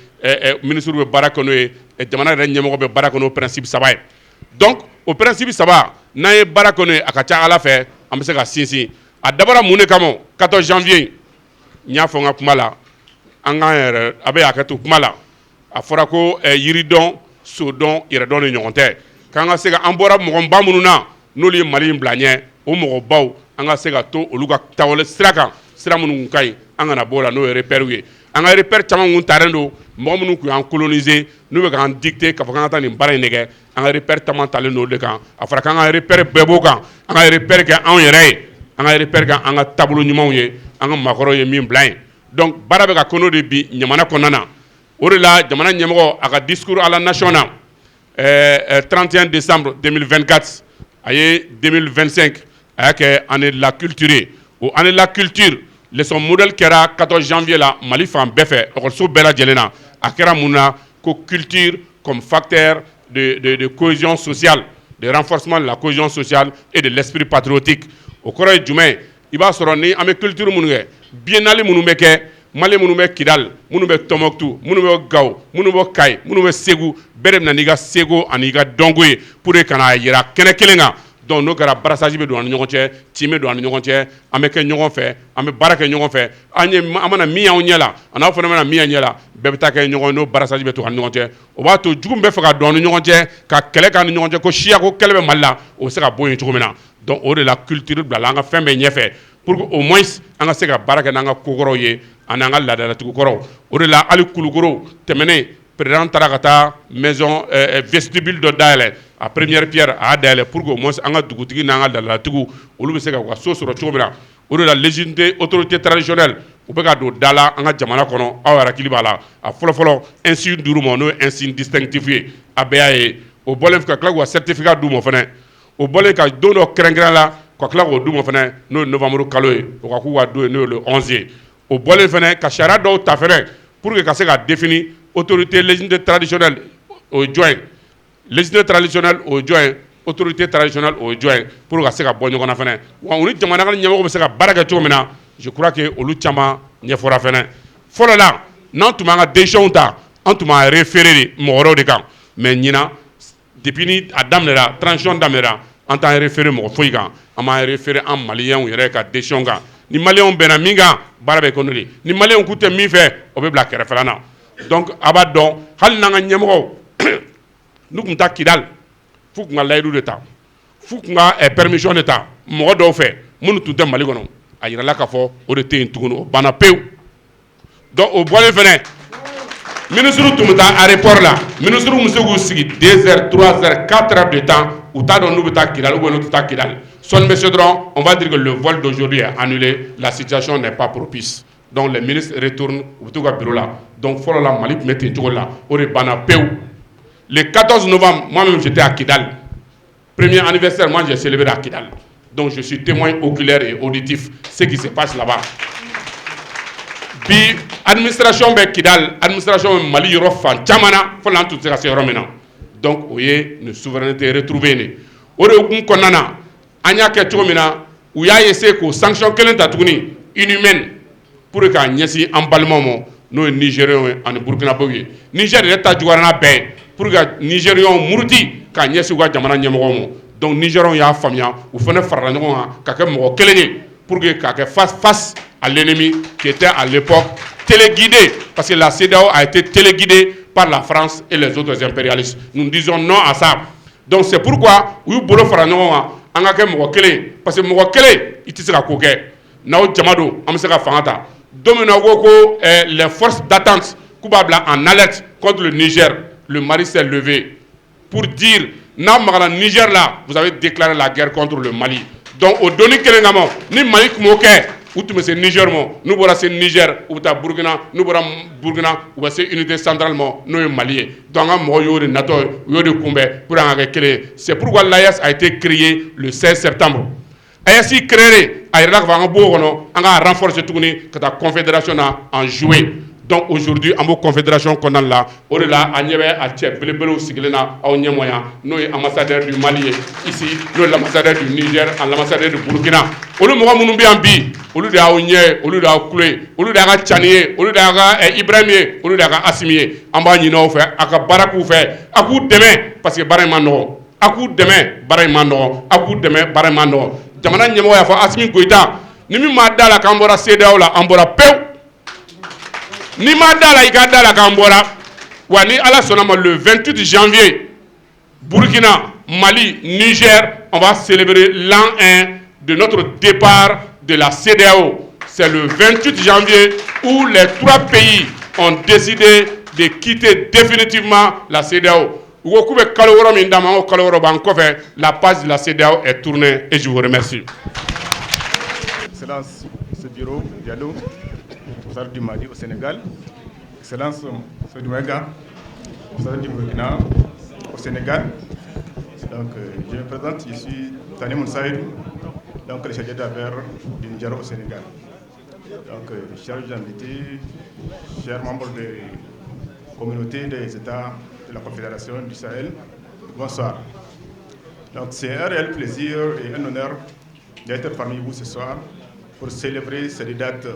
ministre bɛ baara kɛ n'o ye jamana yɛrɛ ɲɛmɔgɔ bɛ baara kɛ n'o principe 3 ye donc o principe 3 n'an ye baara kɛ n'o ye a ka ca Ala fɛ an bɛ se ka sinsin a dabɔra mun de kama 14 janvier n y'a fɔ n ka kuma la an k'an yɛrɛ a bɛ hakɛ to kuma la a fɔra ko yiridɔn sodɔn yɛrɛdɔn ni ɲɔgɔn tɛ k'an ka se ka an bɔra mɔgɔba minnu na n'olu ye Mali in bila ɲɛ o mɔgɔbaw an ka se ka to olu ka taawale sira kan sira minnu kun ka ɲi an kana bɔ o la n'o ye repères ye an ka repères caman kun taren don mɔgɔ minnu kun y'an coloniser n'u bɛ k'an dicter k'a fɔ k'an ka taa nin baara in de kɛ an ka repères caman talen don o de kan a fɔra k'an ka repères bɛɛ b'o kan an ka repères kɛ anw yɛrɛ ye an ka repères kɛ an ka taabolo ɲumanw ye an ka maakɔrɔw ye min bila yen donc baara bɛ ka kɛ n'o de bi ɲamana kɔnɔna na o de la jamana ɲɛmɔgɔ a ka discours à la nation na 31 décembre 2024 a ye 2025 a y'a kɛ année de la culture ye o année de la culture leçon modèle kɛra 14 janvier la Mali fan bɛɛ fɛ école bɛɛ lajɛlen na a kɛra mun na ko culture comme facteur de cohésion sociale, de renforcement de la cohésion sociale et de l'esprit patriotique. Au kɔrɔ ye jumɛn i b'a sɔrɔ ni an bɛ culture minnu kɛ biennale minnu bɛ kɛ Mali minnu bɛ Kidal minnu bɛ Tombouctou minnu bɛ Gao minnu bɛ Kayi minnu bɛ Ségou bɛɛ de bɛ na n'i ka seko ani i ka dɔnko ye pour que ka n'a yira kɛnɛ kelen kan. Donc n'o kɛra brassage bɛ don an ni ɲɔgɔn cɛ tin bɛ don an ni ɲɔgɔn cɛ an bɛ kɛ ɲɔgɔn fɛ an bɛ baara kɛ ɲɔgɔn fɛ an mana min y'anw ɲɛ la a n'aw fana mana min y'an ɲɛ la bɛɛ bɛ taa kɛ ɲɔgɔn ye n'o brassage bɛ to an ni ɲɔgɔn cɛ o b'a to jugu min bɛ fɛ ka don an ni ɲɔgɔn cɛ ka kɛlɛ k'an ni ɲɔgɔn cɛ ko siya ko kɛlɛ bɛ Mali la o bɛ se ka bɔ yen cogo min na donc o de la culture bila an ka fɛn bɛɛ ɲɛfɛ pour que au moins an ka se ka baara kɛ n'an ka kokɔrɔw ye ani an ka laadalatigiw kɔrɔw o de la hali Kulukoro tɛmɛnen président taara ka taa maison vestibule dɔ dayɛlɛ a première pierre a y'a dayɛlɛ pour que au moins an ka dugutigi n'an ka laadalatigiw olu bɛ se ka u ka so sɔrɔ cogo min na o de la légitimité autorité traditionnelle u bɛ ka don da la an ka jamana kɔnɔ aw yɛrɛ hakili b'a la a fɔlɔfɔlɔ insigne d'u ma n'o ye insigne distinctif ye a bɛɛ y'a ye o bɔlen ka tila k'u ka certificat d'u ma fana o bɔlen ka don dɔ kɛrɛnkɛrɛn la ka tila k'o d'u ma fana n'o ye novembre kalo ye o ka k'u ka don ye n'o ye le 11 ye o bɔlen fana ka sariya dɔw ta fana pour que ka se ka définir autorité légitimité traditionnelle o ye jɔn ye légitimité traditionnelle o ye jɔn ye autorité traditionnelle o ye jɔn ye pour ka se ka bɔ ɲɔgɔn na fana wa u ni jamana ɲɛmɔgɔ bɛ se ka baara kɛ cogo min na je crois que olu caman ɲɛfɔra fana fɔlɔ la n'an tun b'an ka décision ta an tun b'a référé de mɔgɔ wɛrɛw de kan mais ɲinan depuis ni a daminɛra transition daminɛra an t'an référé mɔgɔ foyi kan an b'an référé an maliyɛnw yɛrɛ ka décision kan ni maliyɛnw bɛnna min kan baara bɛ kɛ n'o de ye ni maliyɛnw k'u tɛ min fɛ o bɛ bila kɛrɛfɛla na donc a b'a dɔn hali n'an ka ɲɛmɔgɔw n'u tun taa Kidal f'u tun ka layidu de ta f'u tun ka permission de ta mɔgɔ dɔw fɛ minnu tun tɛ Mali kɔnɔ a yirala k'a fɔ o de tɛ yen tuguni o banna pewu donc o bɔlen fɛnɛ ministre tun bɛ taa aéroport la ministre bɛ se k'u sigi 2 heures 3 heures 4 heures de temps u t'a dɔn n'u bɛ taa Kidal ou bien n'u tɛ taa Kidal sɔɔni bɛ se dɔrɔn on va dire que le vol d'aujourd'hui est annulé la situation n'est pas propice donc les ministres retournent u bɛ t'u ka bureau la donc fɔlɔ la Mali tun bɛ ten cogo la o de banna pewu le 14 novembre moi-même j'étais à Kidal premier anniversaire moi j'ai célébré à Kidal donc je suis témoin oculaire et auditif ce qui se passe là-bas bi administration bɛ Kidal administration bɛ Mali yɔrɔ fan caman na fɔlɔ an tun tɛ se ka se yɔrɔ min na donc o ye une souveraineté retrouvée de o de hukumu kɔnɔna na an y'a kɛ cogo min na u y'a essayer k'o sanction kelen ta tuguni inhumaine pour k'a ɲɛsin an balimaw ma n'o ye Nigériens ye ani Burkinabés ye Niger yɛrɛ ta juguyara n'a bɛɛ ye pour que Nigériens muruti k'a ɲɛsin u ka jamana ɲɛmɔgɔw ma donc Nigériens y'a faamuya u fana farala ɲɔgɔn kan ka kɛ mɔgɔ kelen ye pour que k'a kɛ face à l'ennemi qui était à l'époque téléguidé parce que la CEDEAO a été téléguidée par la France et les autres impérialistes nous disons non à ça donc c'est pourquoi u y'u bolo fara ɲɔgɔn kan an ka kɛ mɔgɔ kelen parce que mɔgɔ kelen i tɛ se ka ko kɛ n'aw jama don an bɛ se ka fanga ta don min na ko les forces d'attente k'u b'a bila en alerte contre le Niger le Mali s'est levé pour dire n'a magala Niger là vous avez déclaré la guerre contre le Mali donc o donni kelen kama ni Mali tun m'o kɛ u tun bɛ se Niger ma n'u bɔra se Niger u bɛ taa Burkina n'u bɔra Burkina u bɛ se unité centrale ma n'o ye Mali ye donc an ka mɔgɔw y'o de natɔ ye u y'o de kunbɛn pour an ka kɛ kelen ye c'est pourquoi l'AES a été créé le 16 septembre AES créé a yirala k'a fɔ an ka bɔ o kɔnɔ an ka renforcer tuguni ka taa confédération na en jouer donc aujourd'hui an b'o confédération kɔnɔna la o de la a ɲɛ bɛ a cɛ belebelew sigilen na aw ɲɛmɔ yan n'o ye ambassadeur du Mali ye ici n'o ye l'ambassadeur du Niger ani l'ambassadeur du Burkina olu mɔgɔ minnu bɛ yan bi olu de y'aw ɲɛ ye olu de y'aw kulo ye olu de y'a ka Cani ye olu de y'a ka Ibrahim ye olu de y'a ka Asimi ye an b'a ɲini aw fɛ a ka baara k'u fɛ a k'u dɛmɛ parce que baara in ma nɔgɔn a k'u dɛmɛ baara in ma nɔgɔn a k'u dɛmɛ baara in ma nɔgɔn jamana ɲɛmɔgɔ y'a fɔ Asimi Goïta ni min m'a da la k'an bɔra CEDEAO la an bɔra pewu ni m'a da la i ka da la k'an bɔra wa ni Ala sɔnna ma le 28 janvier Burkina Mali Niger on va célébrer l'an 1 de notre départ de la CEDEAO c'est le 28 janvier où les 3 pays ont décidé de quitter définitivement la CEDEAO u ko k'u bɛ kalo wɔɔrɔ min d'a ma an ko kalo wɔɔrɔ b'an kɔfɛ la page de la CEDEAO est tournée et je vous remercie. Excellence, ce bureau Diallo, du Mali au Sénégal, Excellence, M. Douaga, président du Burkina au Sénégal. Donc, je me présente, je suis Tani Moussaïd, donc le chargé d'affaires du Niger au Sénégal. Donc, chers invités, chers membres de la communauté des États de la Confédération du Sahel, bonsoir. Donc, c'est un réel plaisir et un honneur d'être parmi vous ce soir pour célébrer cette date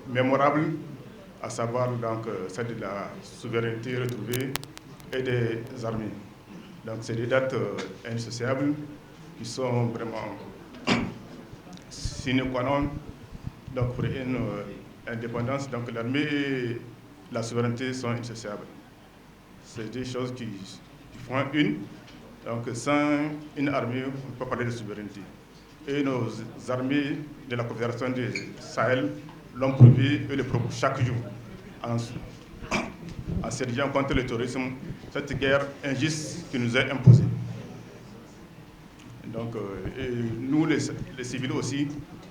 mémorable, à savoir donc celle de la souveraineté retrouvée et des armées. Donc c'est des dates indissociables qui sont vraiment sine qua non donc pour une indépendance. Donc l'armée et la souveraineté sont indissociables. C'est des choses qui font une. Donc sans une armée, on ne peut pas parler de souveraineté. Et nos armées de la Confédération du Sahel l'ont prouvé et le prouvent chaque jour en s'érigeant contre le terrorisme, cette guerre injuste qui nous est imposée. Donc, et nous, les civils aussi,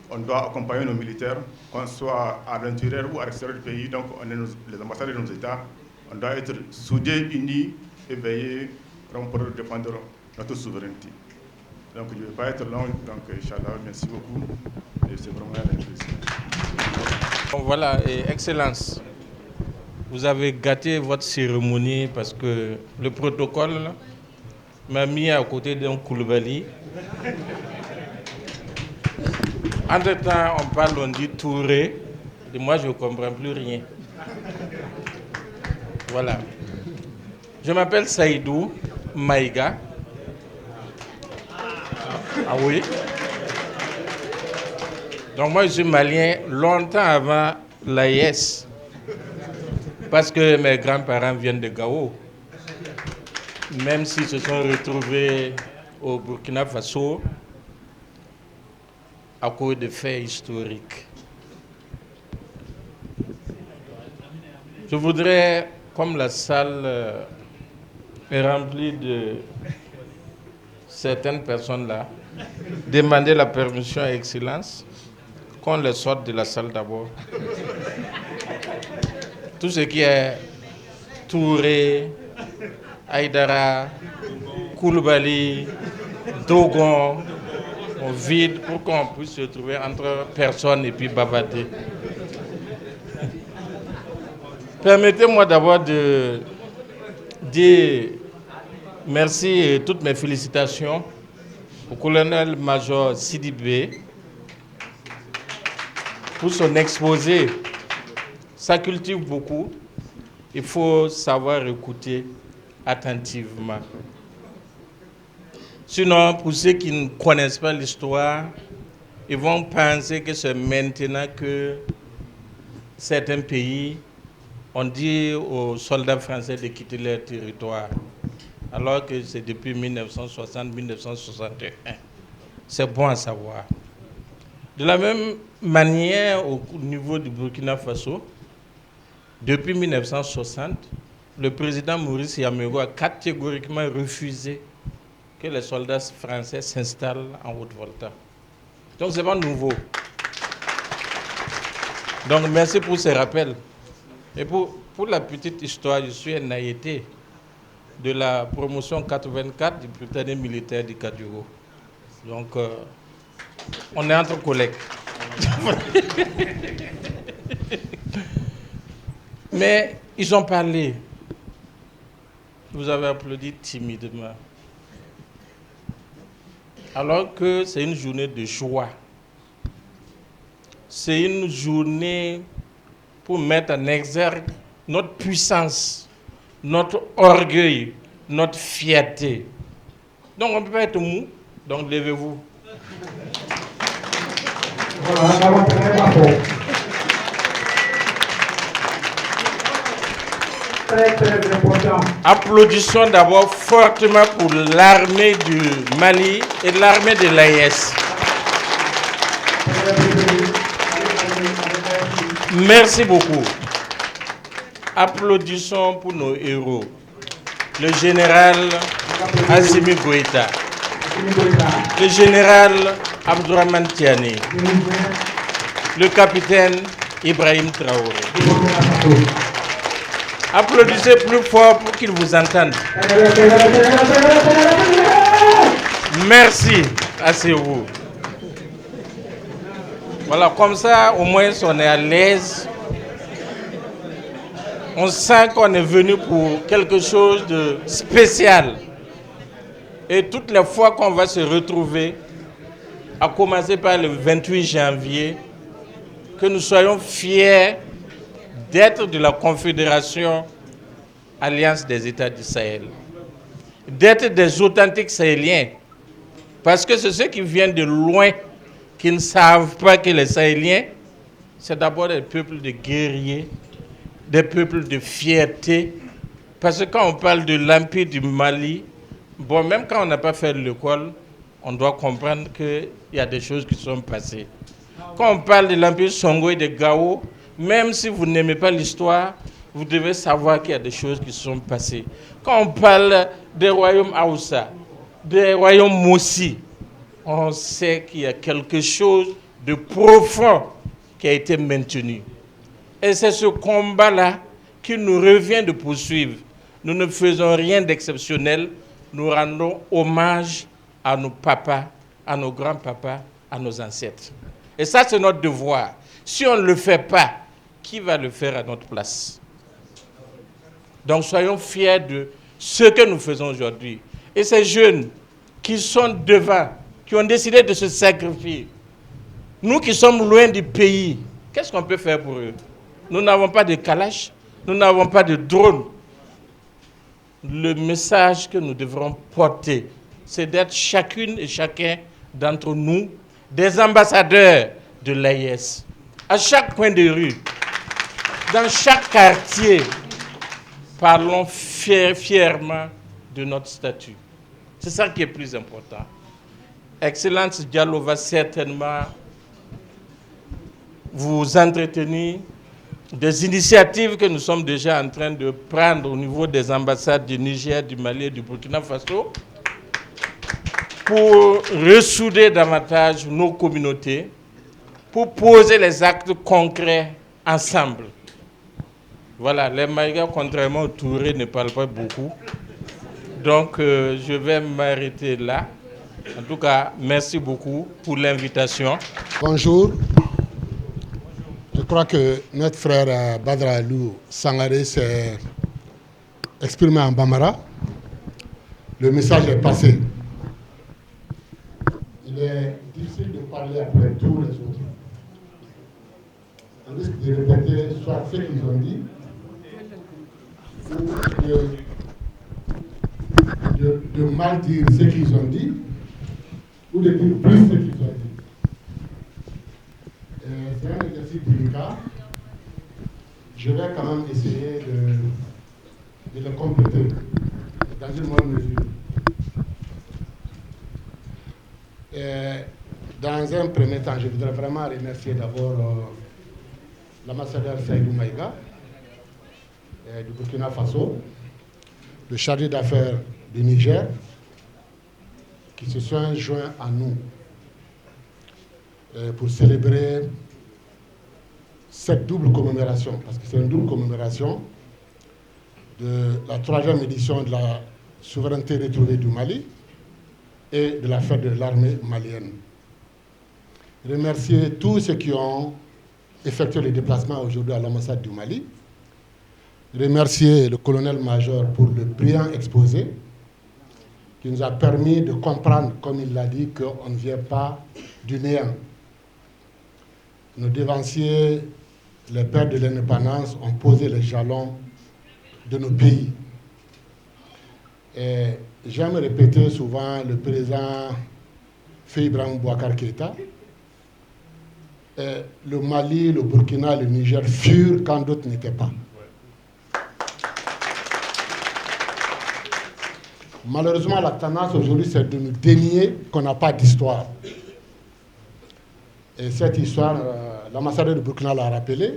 on doit accompagner nos militaires, qu'on soit à l'intérieur ou à l'extérieur du pays. Donc, on est les ambassadeurs de nos États, on doit être soudés, unis et veiller pour défendre notre souveraineté. Donc, je ne vais pas être long, donc, Inch'Allah, merci beaucoup. Et c'est vraiment un plaisir. Voilà, et Excellence, vous avez gâté votre cérémonie parce que le protocole m'a mis à côté d'un Koulibaly. Entre-temps, on parle, on dit Touré, et moi je ne comprends plus rien. Voilà. Je m'appelle Saïdou Maïga. Ah oui? Donc moi je suis malien longtemps avant l'AIS, parce que mes grands-parents viennent de Gao, même s'ils se sont retrouvés au Burkina Faso à cause de faits historiques. Je voudrais, comme la salle est remplie de certaines personnes là, demander la permission à Excellence qu'on les sorte de la salle d'abord. Tout ce qui est Touré, Aïdara, Koulibaly, Dogon, on vide pour qu'on puisse se trouver entre personnes et puis bavarder. Permettez-moi d'abord de dire merci et toutes mes félicitations au colonel-major Sidibé pour son exposé. Ça cultive beaucoup. Il faut savoir écouter attentivement. Sinon, pour ceux qui ne connaissent pas l'histoire, ils vont penser que c'est maintenant que certains pays ont dit aux soldats français de quitter leur territoire, alors que c'est depuis 1960-1961. C'est bon à savoir. De la même manière, au niveau du Burkina Faso, depuis 1960, le président Maurice Yamégo a catégoriquement refusé que les soldats français s'installent en Haute-Volta. Donc ce n'est pas nouveau. Donc merci pour ces rappels. Et pour la petite histoire, je suis un naïté de la promotion 84 du Britannique militaire du Kadiogo. Donc on est entre collègues. Mais ils ont parlé. Vous avez applaudi timidement. Alors que c'est une journée de joie. C'est une journée pour mettre en exergue notre puissance, notre orgueil, notre fierté. Donc on ne peut pas être mou, donc levez-vous. Très important. Applaudissons d'abord fortement pour l'armée du Mali et l'armée de l'AES. Merci beaucoup. Applaudissons pour nos héros. Le général Assimi Goïta, le général Abdourahmane Tiani, le capitaine Ibrahim Traoré. Applaudissez plus fort pour qu'ils vous entendent. Merci. Asseyez-vous. Voilà, comme ça, au moins, on est à l'aise. On sent qu'on est venu pour quelque chose de spécial. Et toutes les fois qu'on va se retrouver, à commencer par le 28 janvier, que nous soyons fiers d'être de la Confédération Alliance des États du Sahel, d'être des authentiques Sahéliens, parce que c'est ceux qui viennent de loin, qui ne savent pas que les Sahéliens, c'est d'abord des peuples de guerriers, des peuples de fierté, parce que quand on parle de l'Empire du Mali, bon, même quand on n'a pas fait l'école, on doit comprendre qu'il y a des choses qui sont passées. Quand on parle de l'Empire Songo et de Gao, même si vous n'aimez pas l'histoire, vous devez savoir qu'il y a des choses qui sont passées. Quand on parle des royaumes Aoussa, des royaumes Mossi, on sait qu'il y a quelque chose de profond qui a été maintenu. Et c'est ce combat-là qui nous revient de poursuivre. Nous ne faisons rien d'exceptionnel. Nous rendons hommage à nos papas, à nos grands-papas, à nos ancêtres. Et ça, c'est notre devoir. Si on ne le fait pas, qui va le faire à notre place? Donc, soyons fiers de ce que nous faisons aujourd'hui. Et ces jeunes qui sont devant, qui ont décidé de se sacrifier, nous qui sommes loin du pays, qu'est-ce qu'on peut faire pour eux? Nous n'avons pas de kalash, nous n'avons pas de drone. Le message que nous devrons porter, c'est d'être chacune et chacun d'entre nous des ambassadeurs de l'AIS. À chaque coin de rue, dans chaque quartier, parlons fièrement de notre statut. C'est ça qui est plus important. Excellence Diallo va certainement vous entretenir des initiatives que nous sommes déjà en train de prendre au niveau des ambassades du Niger, du Mali et du Burkina Faso pour ressouder davantage nos communautés, pour poser les actes concrets ensemble. Voilà, les Maïgas, contrairement au Touré, ne parlent pas beaucoup. Donc, je vais m'arrêter là. En tout cas, merci beaucoup pour l'invitation. Bonjour. Je crois que notre frère Badra Alou Sangaré s'est exprimé en Bambara. Le message est passé. Il est difficile de parler après tous les autres. On risque de répéter soit ce qu'ils ont dit, ou de mal dire ce qu'ils ont dit, ou de dire plus ce qu'ils ont dit. C'est un exercice délicat. Je vais quand même essayer de le compléter dans une bonne mesure. Dans un premier temps, je voudrais vraiment remercier d'abord l'ambassadeur Seydou Maïga du Burkina Faso, le chargé d'affaires du Niger, qui se sont joints à nous pour célébrer cette double commémoration, parce que c'est une double commémoration de la 3e édition de la souveraineté retrouvée du Mali et de la fête de l'armée malienne. Remercier tous ceux qui ont effectué le déplacement aujourd'hui à l'ambassade du Mali. Remercier le colonel-major pour le brillant exposé qui nous a permis de comprendre, comme il l'a dit, qu'on ne vient pas du néant. Nos devanciers, les pères de l'indépendance, ont posé les jalons de nos pays. Et j'aime répéter souvent le président Ibrahim Boubacar Keïta. Le Mali, le Burkina, le Niger furent quand d'autres n'étaient pas. Malheureusement, la tendance aujourd'hui, c'est de nous dénier qu'on n'a pas d'histoire. Et cette histoire, l'ambassadeur du Burkina l'a rappelé,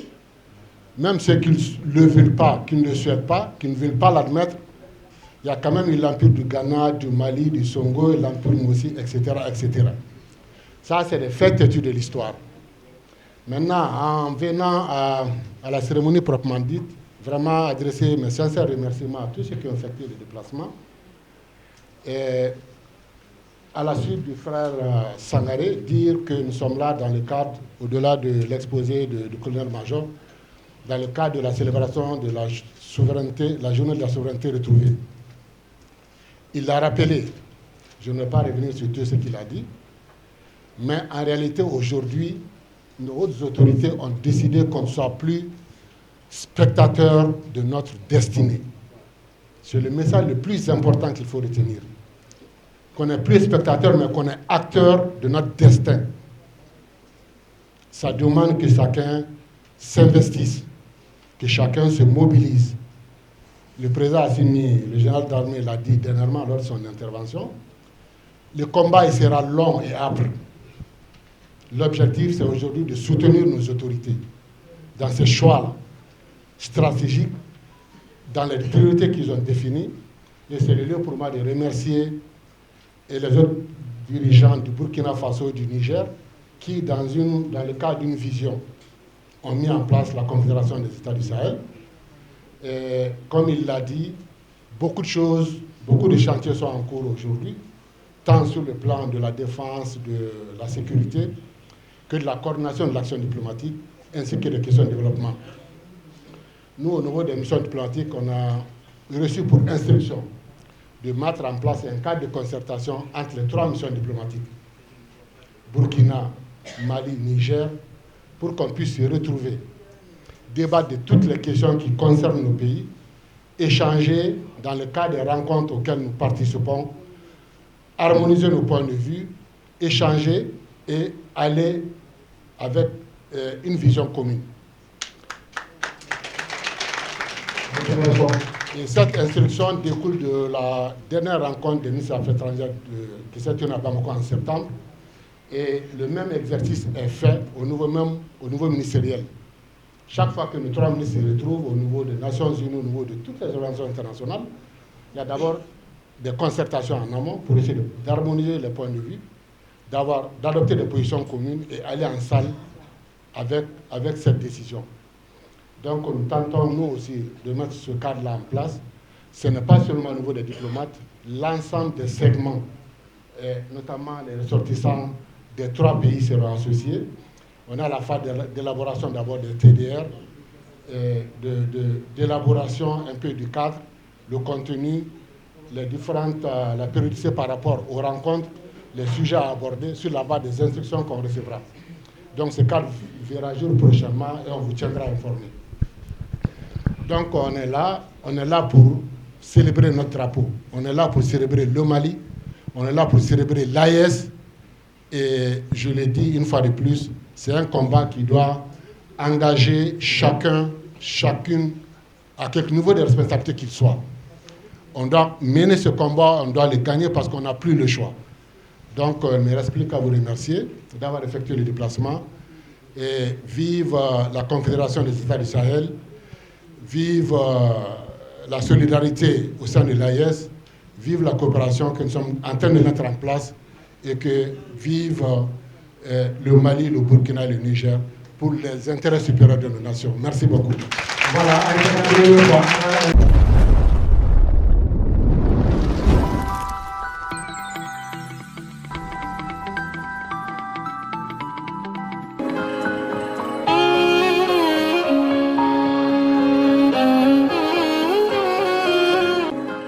même ceux qui ne le veulent pas, qui ne le souhaitent pas, qui ne veulent pas l'admettre, il y a quand même eu l'empire du Ghana, du Mali, du Songo, l'empire Mossi, etc., etc. Ça, c'est des faits têtus de l'histoire. Maintenant, en venant à la cérémonie proprement dite, vraiment adresser mes sincères remerciements à tous ceux qui ont effectué le déplacement. Et à la suite du frère Sangaré, dire que nous sommes là dans le cadre, au-delà de l'exposé du colonel-major, dans le cadre de la célébration de la souveraineté, la journée de la souveraineté retrouvée. Il l'a rappelé, je ne vais pas revenir sur tout ce qu'il a dit, mais en réalité, aujourd'hui, nos hautes autorités ont décidé qu'on ne soit plus spectateurs de notre destinée. C'est le message le plus important qu'il faut retenir. Qu'on n'est plus spectateur, mais qu'on est acteur de notre destin. Ça demande que chacun s'investisse, que chacun se mobilise. Le président Assimi, le général d'armée, l'a dit dernièrement lors de son intervention. Le combat il sera long et âpre. L'objectif, c'est aujourd'hui de soutenir nos autorités dans ces choix stratégiques, dans les priorités qu'ils ont définies. Et c'est le lieu pour moi de remercier et les autres dirigeants du Burkina Faso et du Niger qui, dans le cadre d'une vision, ont mis en place la Confédération des États du Sahel. Et comme il l'a dit, beaucoup de choses, beaucoup de chantiers sont en cours aujourd'hui, tant sur le plan de la défense, de la sécurité, que de la coordination de l'action diplomatique, ainsi que des questions de développement. Nous, au niveau des missions diplomatiques, on a reçu pour instruction de mettre en place un cadre de concertation entre les 3 missions diplomatiques, Burkina, Mali, Niger, pour qu'on puisse se retrouver, débattre de toutes les questions qui concernent nos pays, échanger dans le cadre des rencontres auxquelles nous participons, harmoniser nos points de vue, échanger et aller avec une vision commune. Et cette instruction découle de la dernière rencontre des ministres des Affaires étrangères qui s'est tenue à Bamako en septembre. Et le même exercice est fait au niveau ministériel. Chaque fois que nos 3 ministres se retrouvent au niveau des Nations Unies, au niveau de toutes les organisations internationales, il y a d'abord des concertations en amont pour essayer d'harmoniser les points de vue, d'adopter des positions communes et aller en salle avec cette décision. Donc nous tentons, nous aussi, de mettre ce cadre-là en place. Ce n'est pas seulement au niveau des diplomates, l'ensemble des segments, et notamment les ressortissants des 3 pays seront associés. On a la phase d'élaboration d'abord des TDR, d'élaboration un peu du cadre, le contenu, la périodicité par rapport aux rencontres, les sujets à aborder sur la base des instructions qu'on recevra. Donc ce cadre verra jour prochainement et on vous tiendra informé. Donc on est là pour célébrer notre drapeau. On est là pour célébrer le Mali, on est là pour célébrer l'AES. Et je l'ai dit une fois de plus, c'est un combat qui doit engager chacun, chacune, à quelque niveau de responsabilité qu'il soit. On doit mener ce combat, on doit le gagner parce qu'on n'a plus le choix. Donc, il ne me reste plus qu'à vous remercier d'avoir effectué le déplacement. Et vive la Confédération des États du Sahel, vive la solidarité au sein de l'AES, vive la coopération que nous sommes en train de mettre en place et que vive le Mali, le Burkina et le Niger pour les intérêts supérieurs de nos nations. Merci beaucoup. Voilà,